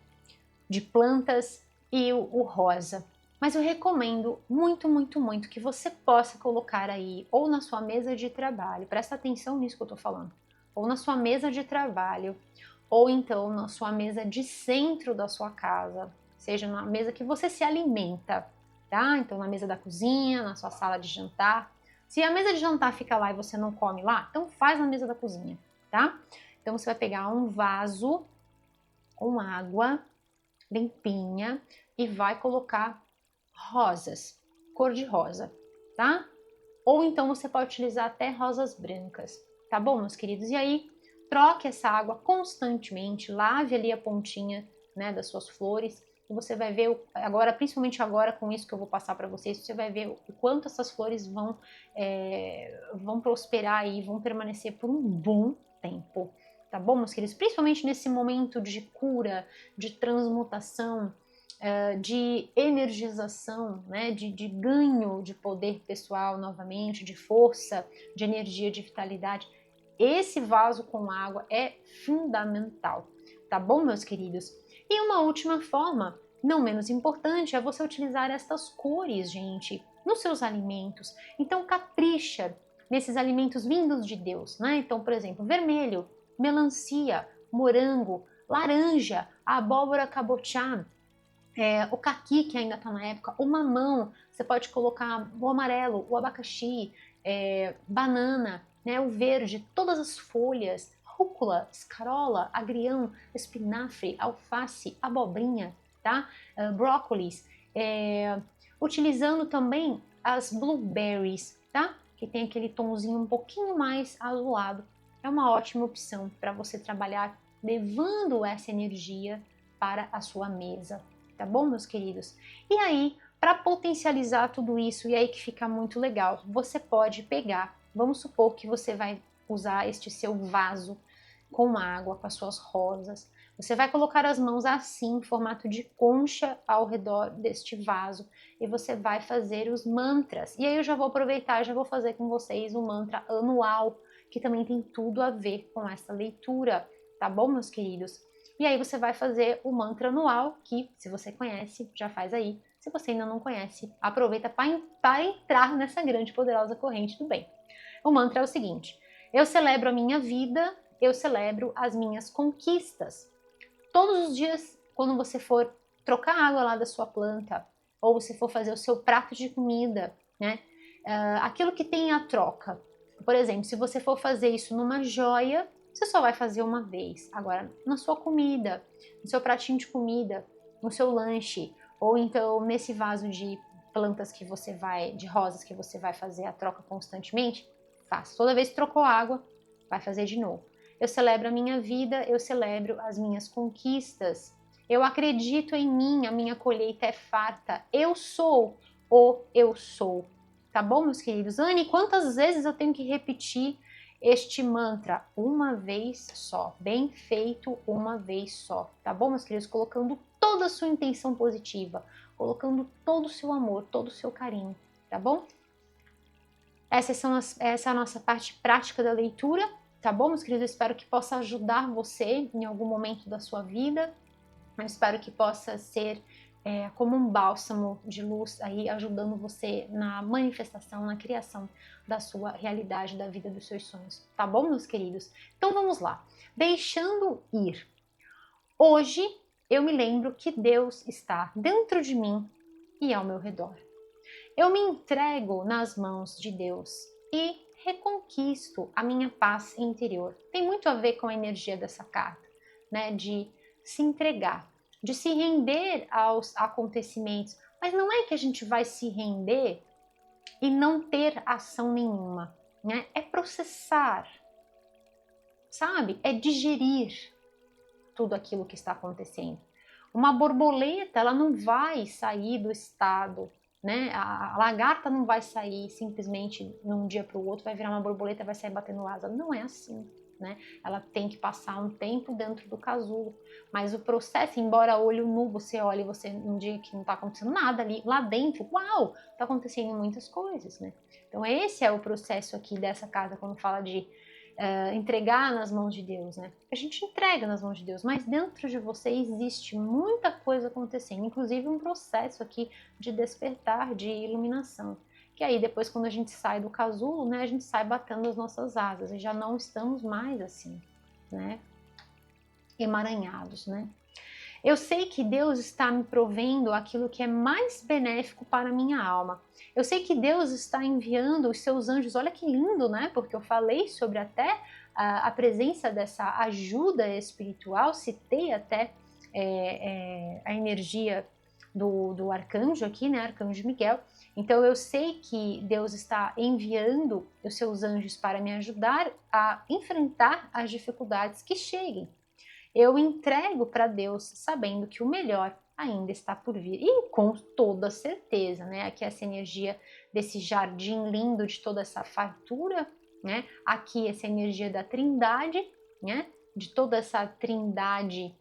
A: de plantas e o rosa. Mas eu recomendo muito, muito, muito que você possa colocar aí, ou na sua mesa de trabalho, presta atenção nisso que eu tô falando, ou na sua mesa de trabalho, ou então na sua mesa de centro da sua casa, seja na mesa que você se alimenta, tá? Então na mesa da cozinha, na sua sala de jantar. Se a mesa de jantar fica lá e você não come lá, então faz na mesa da cozinha, tá? Então você vai pegar um vaso com água limpinha e vai colocar rosas, cor de rosa, tá? Ou então você pode utilizar até rosas brancas, tá bom, meus queridos? E aí, troque essa água constantemente, lave ali a pontinha, né, das suas flores, e você vai ver, agora, principalmente agora com isso que eu vou passar para vocês, você vai ver o quanto essas flores vão prosperar e vão permanecer por um bom tempo, tá bom, meus queridos? Principalmente nesse momento de cura, de transmutação, de energização, né, de ganho de poder pessoal novamente, de força, de energia, de vitalidade. Esse vaso com água é fundamental, tá bom, meus queridos? E uma última forma, não menos importante, é você utilizar estas cores, gente, nos seus alimentos. Então, capricha nesses alimentos vindos de Deus, né? Então, por exemplo, vermelho, melancia, morango, laranja, abóbora cabotiá, o caqui, que ainda está na época, o mamão, você pode colocar o amarelo, o abacaxi, banana, né, o verde, todas as folhas, rúcula, escarola, agrião, espinafre, alface, abobrinha, tá? Brócolis, utilizando também as blueberries, tá? Que tem aquele tomzinho um pouquinho mais azulado. É uma ótima opção para você trabalhar levando essa energia para a sua mesa. Tá bom, meus queridos? E aí, para potencializar tudo isso, e aí que fica muito legal, você pode pegar, vamos supor que você vai usar este seu vaso com água, com as suas rosas, você vai colocar as mãos assim, em formato de concha ao redor deste vaso, e você vai fazer os mantras. E aí eu já vou aproveitar, já vou fazer com vocês o mantra anual, que também tem tudo a ver com essa leitura, tá bom, meus queridos? E aí você vai fazer o mantra anual, que se você conhece, já faz aí. Se você ainda não conhece, aproveita para entrar nessa grande e poderosa corrente do bem. O mantra é o seguinte: eu celebro a minha vida, eu celebro as minhas conquistas. Todos os dias, quando você for trocar água lá da sua planta, ou você for fazer o seu prato de comida, né? aquilo que tem a troca. Por exemplo, se você for fazer isso numa joia, você só vai fazer uma vez. Agora, na sua comida, no seu pratinho de comida, no seu lanche, ou então nesse vaso de plantas que você vai, de rosas que você vai fazer a troca constantemente, faça. Toda vez que trocou água, vai fazer de novo. Eu celebro a minha vida, eu celebro as minhas conquistas. Eu acredito em mim, a minha colheita é farta. Eu sou o eu sou. Tá bom, meus queridos? Anne, quantas vezes eu tenho que repetir este mantra? Uma vez só. Bem feito, uma vez só. Tá bom, meus queridos? Colocando toda a sua intenção positiva, colocando todo o seu amor, todo o seu carinho, tá bom? Essa é a nossa parte prática da leitura, tá bom, meus queridos? Eu espero que possa ajudar você em algum momento da sua vida. Eu espero que possa ser como um bálsamo de luz aí, ajudando você na manifestação, na criação da sua realidade, da vida dos seus sonhos. Tá bom, meus queridos? Então vamos lá. Deixando ir. Hoje eu me lembro que Deus está dentro de mim e ao meu redor. Eu me entrego nas mãos de Deus e reconquisto a minha paz interior. Tem muito a ver com a energia dessa carta, né? De se entregar, de se render aos acontecimentos. Mas não é que a gente vai se render e não ter ação nenhuma, né? É processar, sabe? É digerir tudo aquilo que está acontecendo. Uma borboleta, ela não vai sair do estado, né? A lagarta não vai sair simplesmente de um dia para o outro, vai virar uma borboleta, vai sair batendo asa. Não é assim, né? Ela tem que passar um tempo dentro do casulo. Mas o processo, embora olho nu, você olha e você um dia que não está acontecendo nada ali, lá dentro, uau, está acontecendo muitas coisas, né? Então esse é o processo aqui dessa carta quando fala de entregar nas mãos de Deus, né? A gente entrega nas mãos de Deus, mas dentro de você existe muita coisa acontecendo, inclusive um processo aqui de despertar, de iluminação. Que aí depois quando a gente sai do casulo, né, a gente sai batendo as nossas asas e já não estamos mais assim, né? Emaranhados, né? Eu sei que Deus está me provendo aquilo que é mais benéfico para a minha alma. Eu sei que Deus está enviando os seus anjos. Olha que lindo, né? Porque eu falei sobre até a presença dessa ajuda espiritual, citei até a energia do arcanjo aqui, né? Arcanjo Miguel. Então eu sei que Deus está enviando os seus anjos para me ajudar a enfrentar as dificuldades que cheguem. Eu entrego para Deus sabendo que o melhor ainda está por vir. E com toda certeza, né? Aqui essa energia desse jardim lindo, de toda essa fartura, né? Aqui essa energia da trindade, né? De toda essa trindade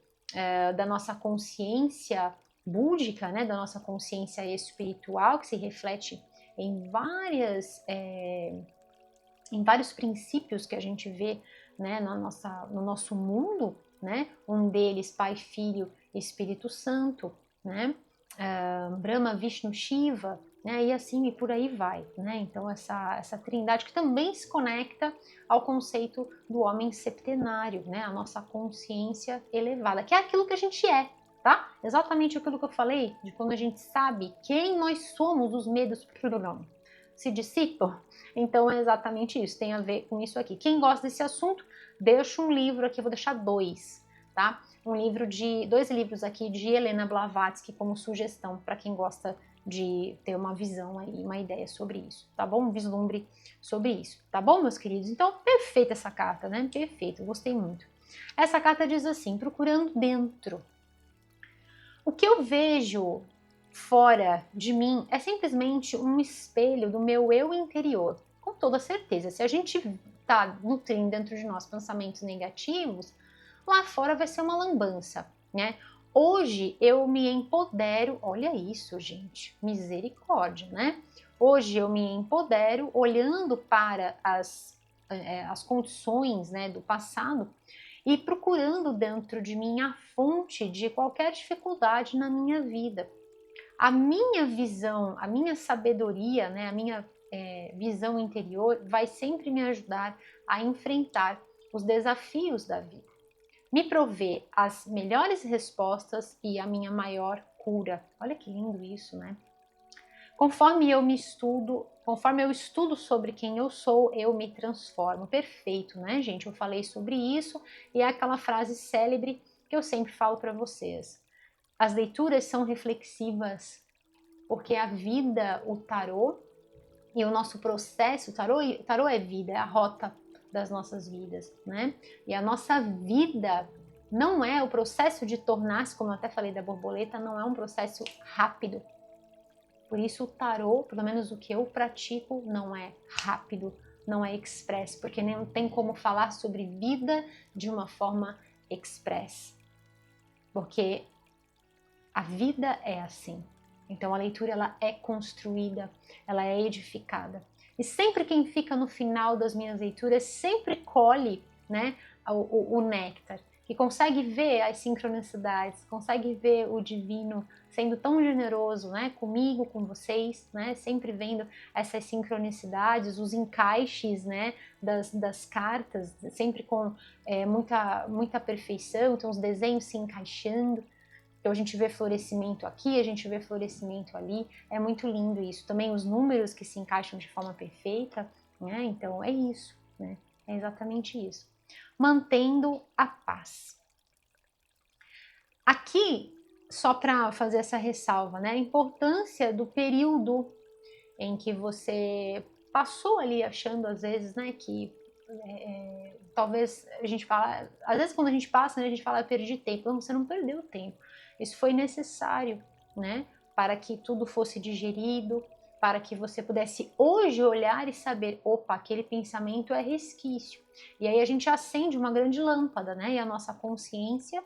A: da nossa consciência búdica, né? Da nossa consciência espiritual, que se reflete em vários princípios que a gente vê, né? No nosso mundo, né? Um deles, Pai, Filho e Espírito Santo, né? Brahma, Vishnu, Shiva, né? E assim e por aí vai, né? Então essa trindade que também se conecta ao conceito do homem septenário, né? A nossa consciência elevada, que é aquilo que a gente é, tá? Exatamente aquilo que eu falei, de quando a gente sabe quem nós somos, os medos se dissipam. Então é exatamente isso, tem a ver com isso aqui. Quem gosta desse assunto, deixa um livro aqui, eu vou deixar dois, tá? Dois livros aqui de Helena Blavatsky como sugestão para quem gosta de ter uma visão aí, uma ideia sobre isso, tá bom? Um vislumbre sobre isso, tá bom, meus queridos? Então, perfeita essa carta, né? Perfeito, gostei muito. Essa carta diz assim, procurando dentro. O que eu vejo fora de mim é simplesmente um espelho do meu eu interior. Com toda certeza, se a gente está nutrindo dentro de nós pensamentos negativos, lá fora vai ser uma lambança, né? Hoje eu me empodero, olha isso, gente, misericórdia, né? Hoje eu me empodero olhando para as condições, né, do passado e procurando dentro de mim a fonte de qualquer dificuldade na minha vida. A minha visão, a minha sabedoria, né, a minha visão interior vai sempre me ajudar a enfrentar os desafios da vida. Me prover as melhores respostas e a minha maior cura. Olha que lindo isso, né? Conforme eu me estudo Conforme eu estudo sobre quem eu sou, eu me transformo. Perfeito, né, gente? Eu falei sobre isso e é aquela frase célebre que eu sempre falo para vocês. As leituras são reflexivas, porque a vida, o tarô e o nosso processo, tarô é vida, é a rota das nossas vidas, né? E a nossa vida não é o processo de tornar-se, como eu até falei da borboleta, não é um processo rápido. Por isso o tarô, pelo menos o que eu pratico, não é rápido, não é express, porque não tem como falar sobre vida de uma forma express. Porque a vida é assim. Então a leitura ela é construída, ela é edificada. E sempre quem fica no final das minhas leituras sempre colhe, né, o néctar, que consegue ver as sincronicidades, consegue ver o divino sendo tão generoso, né, comigo, com vocês, né, sempre vendo essas sincronicidades, os encaixes, né, das cartas, sempre com muita perfeição, então os desenhos se encaixando. Então a gente vê florescimento aqui, a gente vê florescimento ali, é muito lindo isso. Também os números que se encaixam de forma perfeita, né? Então é isso, né? É exatamente isso. Mantendo a paz. Aqui, só para fazer essa ressalva, né? A importância do período em que você passou ali achando às vezes, né, que talvez a gente fala, às vezes quando a gente passa, né, a gente fala, eu perdi tempo. Não, você não perdeu tempo. Isso foi necessário, né, para que tudo fosse digerido, para que você pudesse hoje olhar e saber, opa, aquele pensamento é resquício. E aí a gente acende uma grande lâmpada, né, e a nossa consciência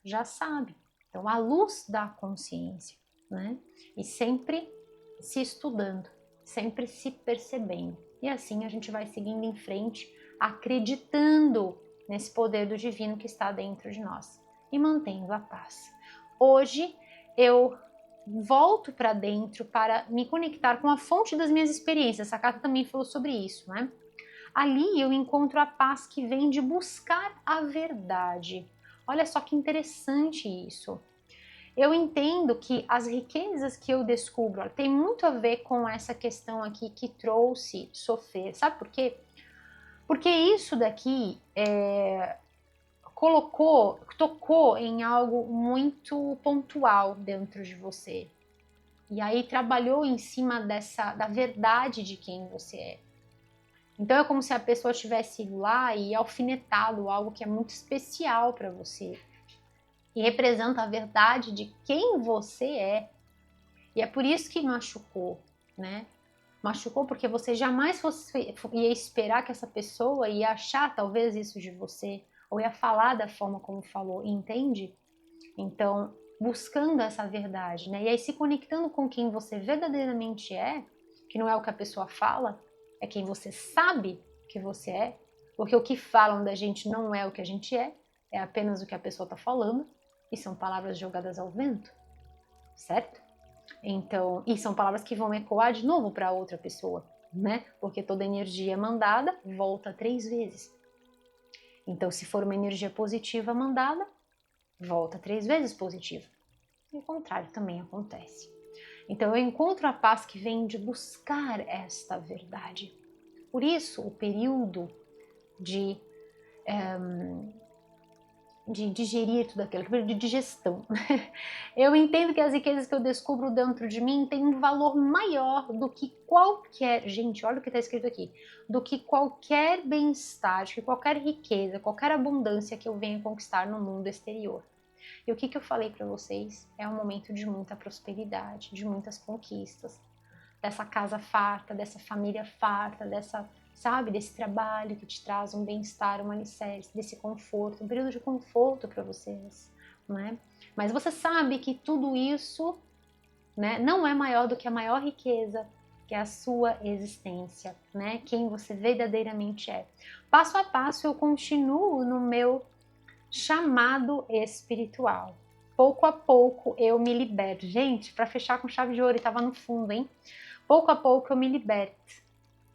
A: já sabe. Então, a luz da consciência, né, e sempre se estudando, sempre se percebendo. E assim a gente vai seguindo em frente, acreditando nesse poder do divino que está dentro de nós e mantendo a paz. Hoje eu volto para dentro para me conectar com a fonte das minhas experiências. Essa carta também falou sobre isso, né? Ali eu encontro a paz que vem de buscar a verdade. Olha só que interessante isso. Eu entendo que as riquezas que eu descubro tem muito a ver com essa questão aqui que trouxe sofrer. Sabe por quê? Porque isso daqui tocou em algo muito pontual dentro de você. E aí trabalhou em cima da verdade de quem você é. Então é como se a pessoa tivesse ido lá e alfinetado algo que é muito especial para você. E representa a verdade de quem você é. E é por isso que machucou, né? Machucou porque você jamais ia esperar que essa pessoa ia achar talvez isso de você, ou ia falar da forma como falou, entende? Então, buscando essa verdade, né? E aí se conectando com quem você verdadeiramente é, que não é o que a pessoa fala, é quem você sabe que você é, porque o que falam da gente não é o que a gente é apenas o que a pessoa está falando, e são palavras jogadas ao vento, certo? Então, e são palavras que vão ecoar de novo para outra pessoa, né? Porque toda energia mandada volta 3 vezes. Então, se for uma energia positiva mandada, volta 3 vezes positiva. E o contrário também acontece. Então, eu encontro a paz que vem de buscar esta verdade. Por isso, o período de digerir tudo aquilo, de digestão. Eu entendo que as riquezas que eu descubro dentro de mim têm um valor maior do que qualquer, gente, olha o que está escrito aqui, do que qualquer bem-estar, que qualquer riqueza, qualquer abundância que eu venha conquistar no mundo exterior. E o que eu falei para vocês é um momento de muita prosperidade, de muitas conquistas, dessa casa farta, dessa família farta, sabe, desse trabalho que te traz um bem-estar, um alicerce, desse conforto, um período de conforto para vocês, né? Mas você sabe que tudo isso, né, não é maior do que a maior riqueza, que é a sua existência, né? Quem você verdadeiramente é. Passo a passo eu continuo no meu chamado espiritual. Pouco a pouco eu me liberto. Gente, para fechar com chave de ouro, estava no fundo, hein? Pouco a pouco eu me liberto,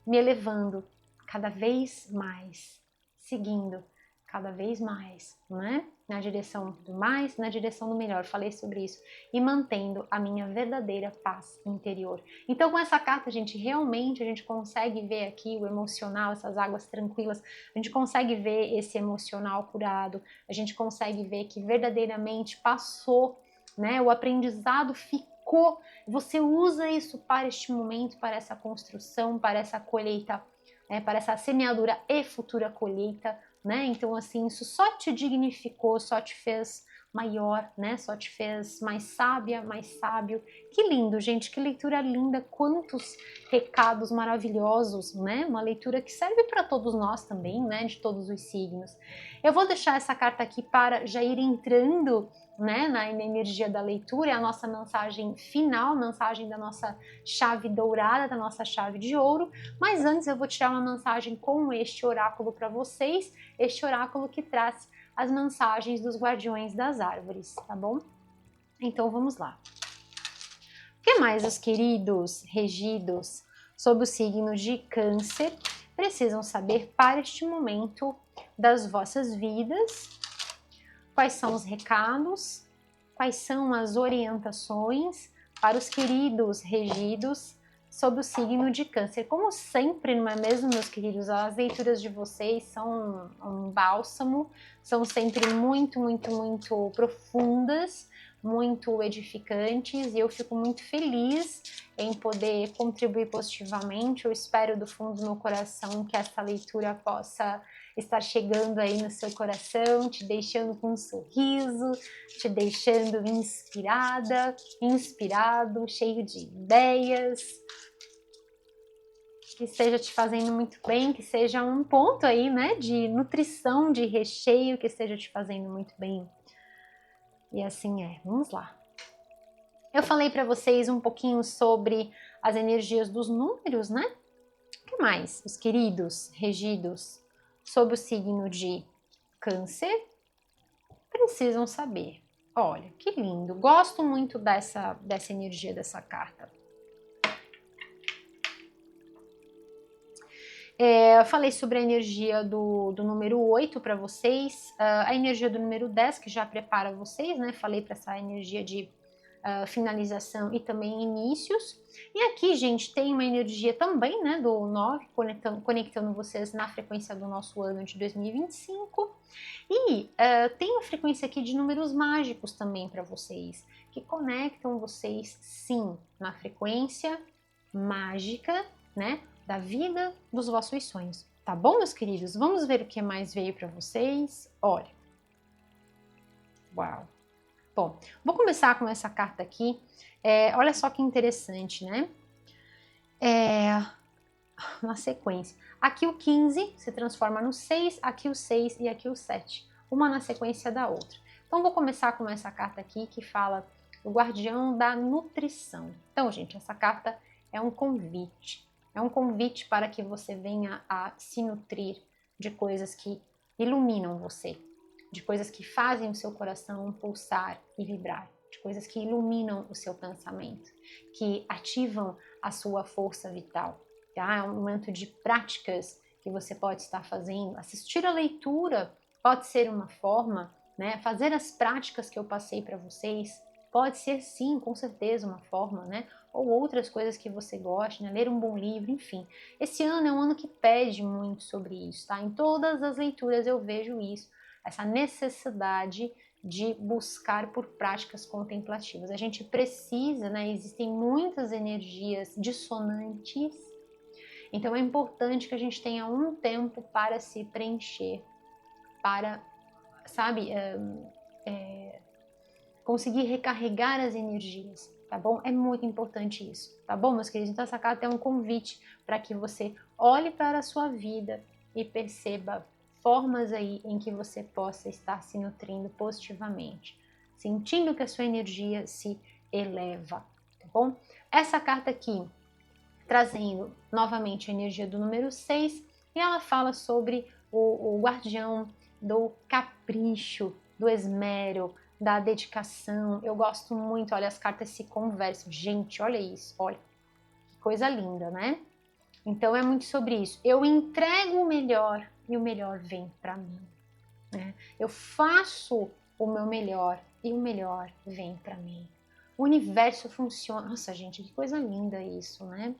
A: me elevando cada vez mais, seguindo cada vez mais, né? na direção do mais, na direção do melhor, falei sobre isso, e mantendo a minha verdadeira paz interior. Então com essa carta, gente, realmente a gente consegue ver aqui o emocional, essas águas tranquilas, a gente consegue ver esse emocional curado, a gente consegue ver que verdadeiramente passou, né, o aprendizado ficou, você usa isso para este momento, para essa construção, para essa colheita, para essa semeadura e futura colheita, né? Então, assim, isso só te dignificou, só te fez maior, né? Só te fez mais sábia, mais sábio. Que lindo, gente, que leitura linda, quantos recados maravilhosos, né? Uma leitura que serve para todos nós também, né? De todos os signos. Eu vou deixar essa carta aqui para já ir entrando, né, na energia da leitura, é a nossa mensagem final, mensagem da nossa chave dourada, da nossa chave de ouro, mas antes eu vou tirar uma mensagem com este oráculo para vocês, este oráculo que traz as mensagens dos guardiões das árvores, tá bom? Então vamos lá. O que mais os queridos regidos sob o signo de Câncer precisam saber para este momento das vossas vidas? Quais são os recados? Quais são as orientações para os queridos regidos sob o signo de Câncer? Como sempre, não é mesmo, meus queridos? As leituras de vocês são um bálsamo, são sempre muito, muito, muito profundas, muito edificantes, e eu fico muito feliz em poder contribuir positivamente. Eu espero do fundo do meu coração que essa leitura possa estar chegando aí no seu coração, te deixando com um sorriso, te deixando inspirada, inspirado, cheio de ideias, que esteja te fazendo muito bem, que seja um ponto aí, né, de nutrição, de recheio, que esteja te fazendo muito bem. E assim é, vamos lá. Eu falei para vocês um pouquinho sobre as energias dos números, né? O que mais, os queridos regidos sob o signo de Câncer precisam saber? Olha, que lindo, gosto muito dessa energia dessa carta. Eu falei sobre a energia do número 8 para vocês, a energia do número 10 que já prepara vocês, né? Falei para essa energia de finalização e também inícios. E aqui, gente, tem uma energia também, né, do 9, conectando vocês na frequência do nosso ano de 2025. E tem a frequência aqui de números mágicos também para vocês, que conectam vocês, sim, na frequência mágica, né, da vida dos vossos sonhos. Tá bom, meus queridos? Vamos ver o que mais veio para vocês. Olha. Uau. Bom, vou começar com essa carta aqui. Olha só que interessante, né? Na sequência. Aqui o 15 se transforma no 6, aqui o 6 e aqui o 7. Uma na sequência da outra. Então, vou começar com essa carta aqui que fala do guardião da nutrição. Então, gente, essa carta é um convite. É um convite para que você venha a se nutrir de coisas que iluminam você, de coisas que fazem o seu coração pulsar e vibrar, de coisas que iluminam o seu pensamento, que ativam a sua força vital. Tá? É um momento de práticas que você pode estar fazendo. Assistir a leitura pode ser uma forma, né? Fazer as práticas que eu passei para vocês pode ser, sim, com certeza, uma forma, né? Ou outras coisas que você goste, né? Ler um bom livro, enfim. Esse ano é um ano que pede muito sobre isso, tá? Em todas as leituras eu vejo isso, essa necessidade de buscar por práticas contemplativas. A gente precisa, né? Existem muitas energias dissonantes, então é importante que a gente tenha um tempo para se preencher, para, sabe, conseguir recarregar as energias, tá bom? É muito importante isso, tá bom, meus queridos? Então essa carta é um convite para que você olhe para a sua vida e perceba formas aí em que você possa estar se nutrindo positivamente, sentindo que a sua energia se eleva, tá bom? Essa carta aqui, trazendo novamente a energia do número 6, e ela fala sobre o guardião do capricho, do esmero, da dedicação. Eu gosto muito, olha, as cartas se conversam. Gente, olha isso, olha, que coisa linda, né? Então é muito sobre isso. Eu entrego o melhor e o melhor vem para mim, né? Eu faço o meu melhor e o melhor vem para mim. O universo funciona. Nossa, gente, que coisa linda isso, né?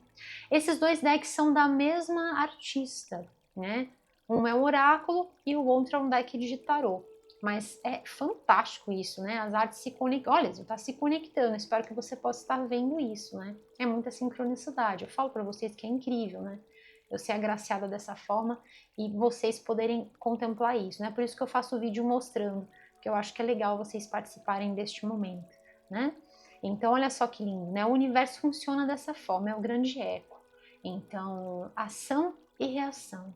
A: Esses dois decks são da mesma artista, né? Um é um oráculo e o outro é um deck de tarô. Mas é fantástico isso, né? As artes se conectam. Olha, está se conectando. Espero que você possa estar vendo isso, né? É muita sincronicidade. Eu falo para vocês que é incrível, né? Eu ser agraciada dessa forma e vocês poderem contemplar isso, né? Por isso que eu faço o vídeo mostrando, que eu acho que é legal vocês participarem deste momento, né? Então, olha só que lindo, né? O universo funciona dessa forma, é o grande eco. Então, ação e reação.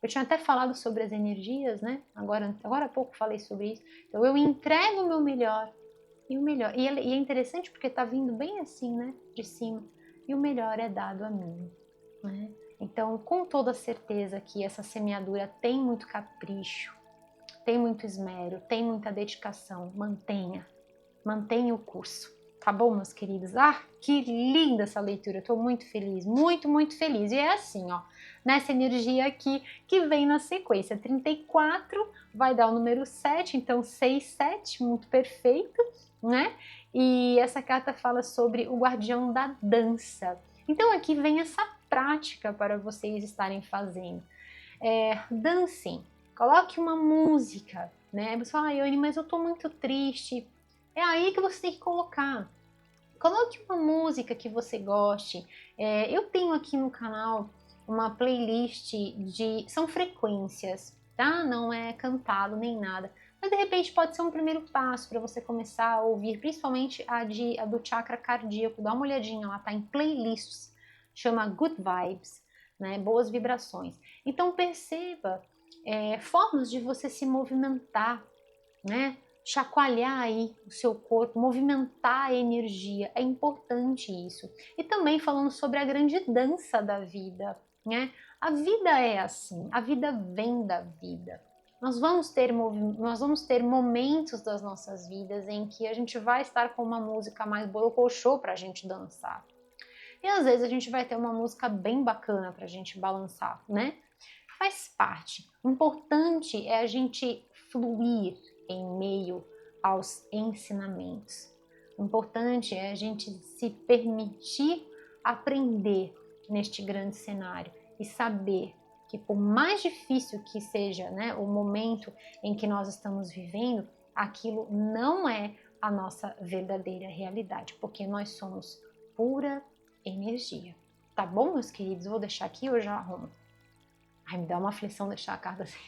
A: Eu tinha até falado sobre as energias, né? Agora há pouco falei sobre isso. Então, eu entrego o meu melhor e o melhor. E é interessante porque tá vindo bem assim, né? De cima. E o melhor é dado a mim, né? Então, com toda certeza que essa semeadura tem muito capricho, tem muito esmero, tem muita dedicação. Mantenha o curso. Tá bom, meus queridos? Ah, que linda essa leitura. Eu tô muito feliz, muito, muito feliz. E é assim, ó, nessa energia aqui que vem na sequência. 34 vai dar o número 7, então 6, 7, muito perfeito, né? E essa carta fala sobre o guardião da dança. Então aqui vem essa prática para vocês estarem fazendo. Dancem, coloque uma música, né? Você fala, Yane, mas eu tô muito triste. É aí que você tem que colocar. Coloque uma música que você goste. Eu tenho aqui no canal uma playlist são frequências, tá? Não é cantado nem nada. Mas de repente pode ser um primeiro passo para você começar a ouvir, principalmente a do chakra cardíaco. Dá uma olhadinha, ela tá em playlists. Chama Good Vibes, né? Boas vibrações. Então perceba formas de você se movimentar, né? Chacoalhar aí o seu corpo, movimentar a energia, é importante isso. E também falando sobre a grande dança da vida, né? A vida é assim, a vida vem da vida. Nós vamos ter momentos das nossas vidas em que a gente vai estar com uma música mais borocochô para a gente dançar. E às vezes a gente vai ter uma música bem bacana para a gente balançar, né? Faz parte. O importante é a gente fluir em meio aos ensinamentos. O importante é a gente se permitir aprender neste grande cenário e saber que por mais difícil que seja, né, o momento em que nós estamos vivendo, aquilo não é a nossa verdadeira realidade, porque nós somos pura energia. Tá bom, meus queridos? Vou deixar aqui, eu já arrumo. Ai, me dá uma aflição deixar a carta assim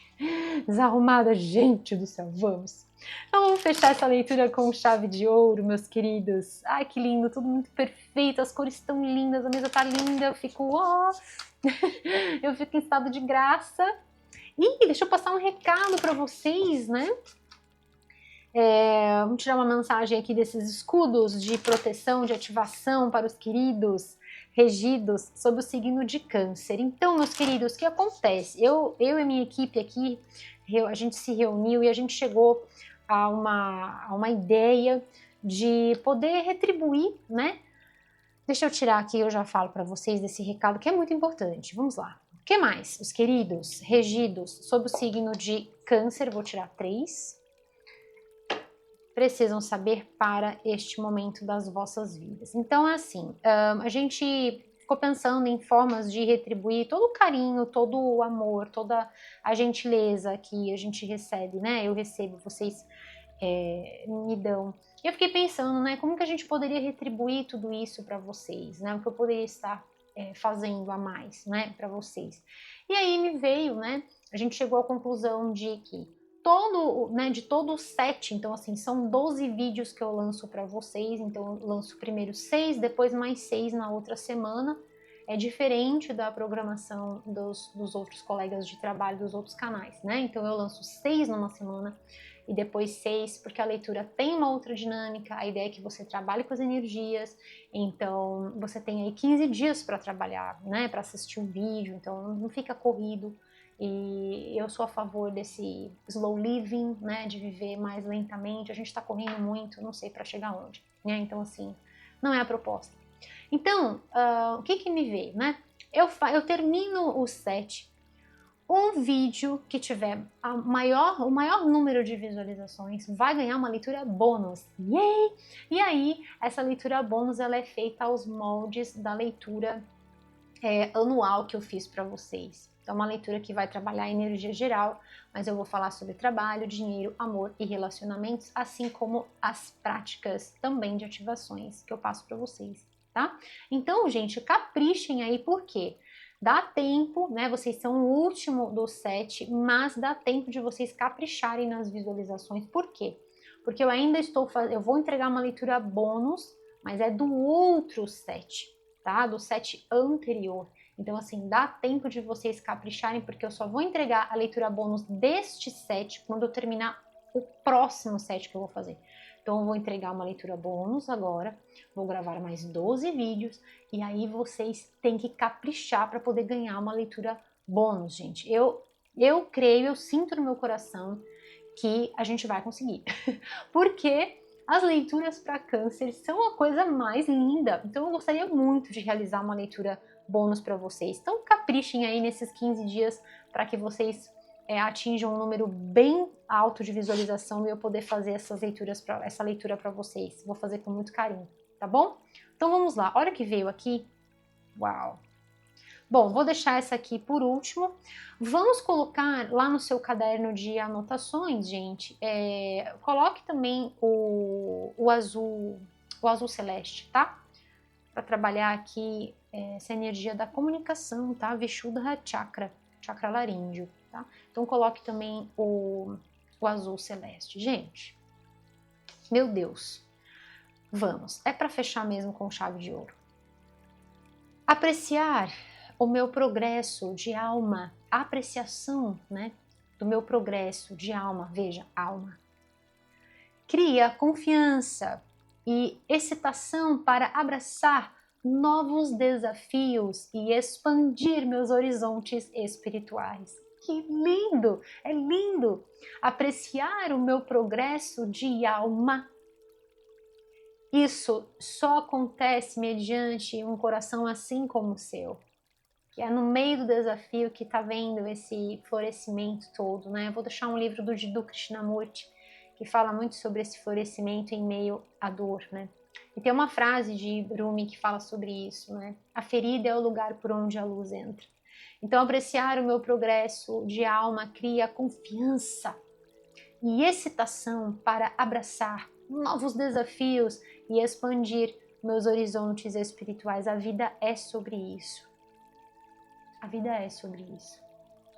A: desarrumada. Gente do céu, vamos. Então vamos fechar essa leitura com chave de ouro, meus queridos. Ai, que lindo, tudo muito perfeito, as cores estão lindas, a mesa tá linda, eu fico, ó, eu fico em estado de graça. E deixa eu passar um recado para vocês, né? Vamos tirar uma mensagem aqui desses escudos de proteção, de ativação para os queridos regidos sob o signo de Câncer. Então, meus queridos, o que acontece? Eu e minha equipe aqui, a gente se reuniu e a gente chegou a uma ideia de poder retribuir, né? Deixa eu tirar aqui, eu já falo para vocês desse recado que é muito importante. Vamos lá. O que mais? Os queridos regidos sob o signo de Câncer, vou tirar 3. Precisam saber para este momento das vossas vidas. Então, é assim, a gente ficou pensando em formas de retribuir todo o carinho, todo o amor, toda a gentileza que a gente recebe, né? Eu recebo, vocês me dão. E eu fiquei pensando, né, como que a gente poderia retribuir tudo isso para vocês, né? O que eu poderia estar fazendo a mais, né, para vocês. E aí me veio, né, a gente chegou à conclusão de que de todo o set, então assim, são 12 vídeos que eu lanço para vocês, então eu lanço primeiro 6, depois mais 6 na outra semana, é diferente da programação dos outros colegas de trabalho dos outros canais, né, então eu lanço 6 numa semana e depois 6, porque a leitura tem uma outra dinâmica, a ideia é que você trabalhe com as energias, então você tem aí 15 dias para trabalhar, né, para assistir o vídeo, então não fica corrido. E eu sou a favor desse slow living, né, de viver mais lentamente. A gente está correndo muito, não sei para chegar onde, né? Então assim, não é a proposta. Então, o que me veio, né? Eu termino o set, um vídeo que tiver o maior número de visualizações vai ganhar uma leitura bônus. Yay! E aí, essa leitura bônus ela é feita aos moldes da leitura anual que eu fiz para vocês. Então, uma leitura que vai trabalhar a energia geral, mas eu vou falar sobre trabalho, dinheiro, amor e relacionamentos, assim como as práticas também de ativações que eu passo para vocês, tá? Então, gente, caprichem aí, por quê? Dá tempo, né? Vocês são o último dos 7, mas dá tempo de vocês capricharem nas visualizações. Por quê? Porque eu ainda eu vou entregar uma leitura bônus, mas é do outro 7, tá? Do 7 anterior. Então, assim, dá tempo de vocês capricharem, porque eu só vou entregar a leitura bônus deste 7 quando eu terminar o próximo 7 que eu vou fazer. Então, eu vou entregar uma leitura bônus agora, vou gravar mais 12 vídeos, e aí vocês têm que caprichar para poder ganhar uma leitura bônus, gente. Eu creio, eu sinto no meu coração que a gente vai conseguir. Porque as leituras para câncer são a coisa mais linda. Então eu gostaria muito de realizar uma leitura bônus para vocês. Então caprichem aí nesses 15 dias para que vocês atinjam um número bem alto de visualização e eu poder fazer essa leitura para vocês. Vou fazer com muito carinho, tá bom? Então vamos lá. Olha o que veio aqui. Uau! Bom, vou deixar essa aqui por último. Vamos colocar lá no seu caderno de anotações, gente, coloque também o azul celeste, tá? Para trabalhar aqui essa energia da comunicação, tá? Vishuddha Chakra, chakra laríngeo, tá? Então coloque também o azul celeste. Gente, meu Deus, vamos. É para fechar mesmo com chave de ouro. Apreciar o meu progresso de alma, a apreciação, né, do meu progresso de alma, veja, alma. Cria confiança e excitação para abraçar novos desafios e expandir meus horizontes espirituais. Que lindo! É lindo! Apreciar o meu progresso de alma. Isso só acontece mediante um coração assim como o seu, que é no meio do desafio que está vendo esse florescimento todo, né? Eu vou deixar um livro do Jiddu Krishnamurti que fala muito sobre esse florescimento em meio à dor, né? E tem uma frase de Rumi que fala sobre isso, né? A ferida é o lugar por onde a luz entra. Então, apreciar o meu progresso de alma cria confiança e excitação para abraçar novos desafios e expandir meus horizontes espirituais. A vida é sobre isso. A vida é sobre isso.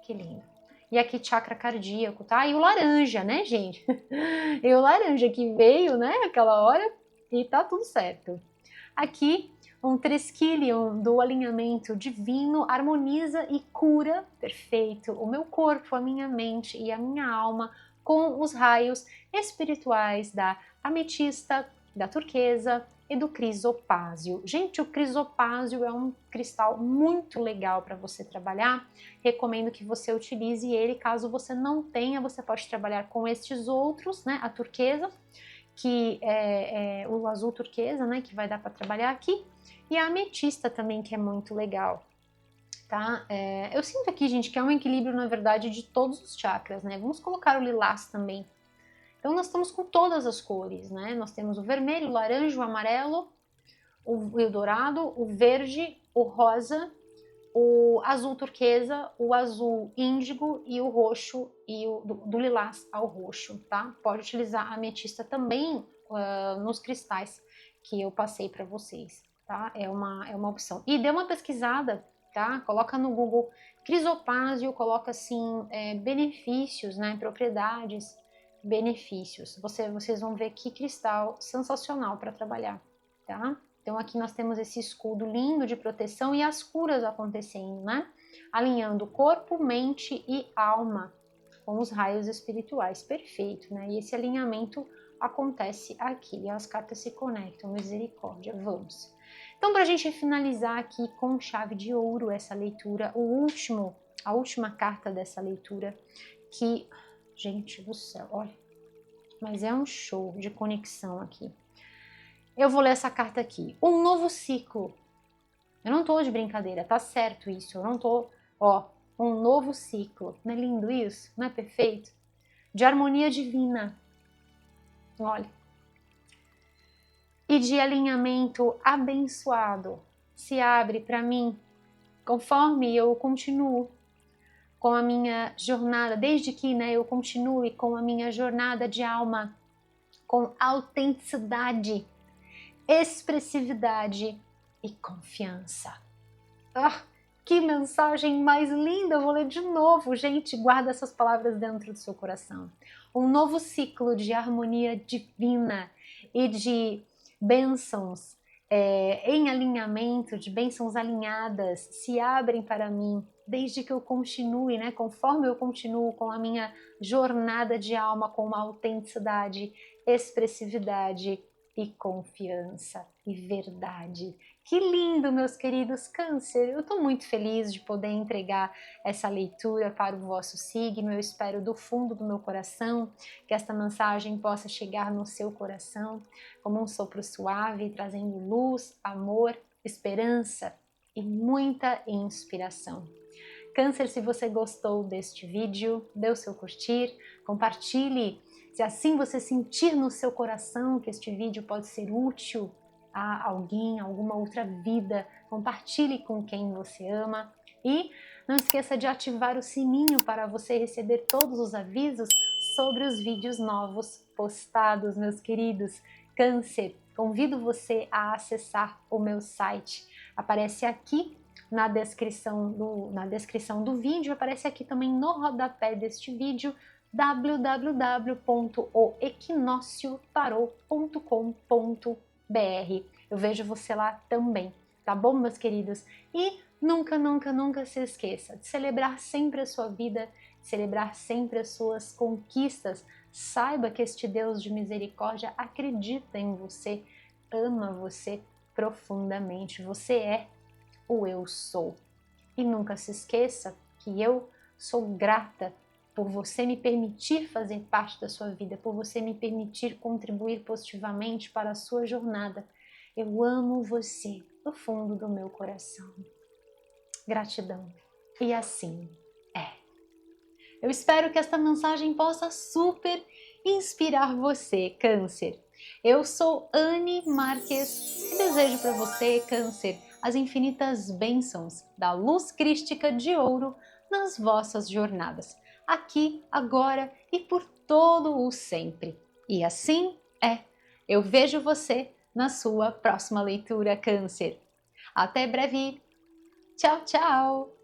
A: Que lindo. E aqui chakra cardíaco, tá? E o laranja, né, gente? E o laranja que veio, né, aquela hora e tá tudo certo. Aqui, um tresquilion do alinhamento divino harmoniza e cura, perfeito, o meu corpo, a minha mente e a minha alma com os raios espirituais da ametista, da turquesa e do crisopásio. Gente, o crisopásio é um cristal muito legal para você trabalhar. Recomendo que você utilize ele. Caso você não tenha, você pode trabalhar com estes outros, né? A turquesa, que é o azul turquesa, né? Que vai dar para trabalhar aqui. E a ametista também, que é muito legal. Tá? Eu sinto aqui, gente, que é um equilíbrio, na verdade, de todos os chakras, né? Vamos colocar o lilás também. Então, nós estamos com todas as cores, né? Nós temos o vermelho, o laranja, o amarelo, o dourado, o verde, o rosa, o azul turquesa, o azul índigo e o roxo, e do lilás ao roxo, tá? Pode utilizar a ametista também nos cristais que eu passei para vocês, tá? É uma opção. E dê uma pesquisada, tá? Coloca no Google crisopásio, coloca assim, benefícios, né? Propriedades, benefícios. Vocês vão ver que cristal sensacional para trabalhar, tá? Então aqui nós temos esse escudo lindo de proteção e as curas acontecendo, né? Alinhando corpo, mente e alma com os raios espirituais, perfeito, né? E esse alinhamento acontece aqui, as cartas se conectam, misericórdia, vamos. Então, para a gente finalizar aqui com chave de ouro essa leitura, a última carta dessa leitura, que, gente do céu, olha, mas é um show de conexão aqui. Eu vou ler essa carta aqui. Um novo ciclo. Eu não tô de brincadeira, tá certo isso. Eu não tô, um novo ciclo. Não é lindo isso? Não é perfeito? De harmonia divina. Olha. E de alinhamento abençoado se abre para mim, conforme eu continuo com a minha jornada, desde que eu continue com a minha jornada de alma, com autenticidade, expressividade e confiança. Ah, que mensagem mais linda! Eu vou ler de novo. Gente, guarda essas palavras dentro do seu coração. Um novo ciclo de harmonia divina e de bênçãos em alinhamento, de bênçãos alinhadas, se abrem para mim, desde que eu continue, conforme eu continuo com a minha jornada de alma, com uma autenticidade, expressividade e confiança e verdade. Que lindo, meus queridos Câncer! Eu estou muito feliz de poder entregar essa leitura para o vosso signo. Eu espero do fundo do meu coração que esta mensagem possa chegar no seu coração como um sopro suave, trazendo luz, amor, esperança e muita inspiração. Câncer, se você gostou deste vídeo, dê o seu curtir, compartilhe. Se assim você sentir no seu coração que este vídeo pode ser útil a alguém, a alguma outra vida, compartilhe com quem você ama. E não esqueça de ativar o sininho para você receber todos os avisos sobre os vídeos novos postados, meus queridos. Câncer, convido você a acessar o meu site. Aparece aqui na descrição do vídeo, aparece aqui também no rodapé deste vídeo, www.equinociotarot.com.br. Eu vejo você lá também, tá bom, meus queridos? E nunca, nunca, nunca se esqueça de celebrar sempre a sua vida, celebrar sempre as suas conquistas. Saiba que este Deus de misericórdia acredita em você, ama você profundamente. Você é o eu sou. E nunca se esqueça que eu sou grata por você me permitir fazer parte da sua vida, por você me permitir contribuir positivamente para a sua jornada. Eu amo você do fundo do meu coração. Gratidão. E assim é. Eu espero que esta mensagem possa super inspirar você, Câncer. Eu sou Anne Marques e desejo para você, Câncer, as infinitas bênçãos da luz crística de ouro nas vossas jornadas, aqui, agora e por todo o sempre. E assim é. Eu vejo você na sua próxima leitura, Câncer. Até breve. Tchau, tchau!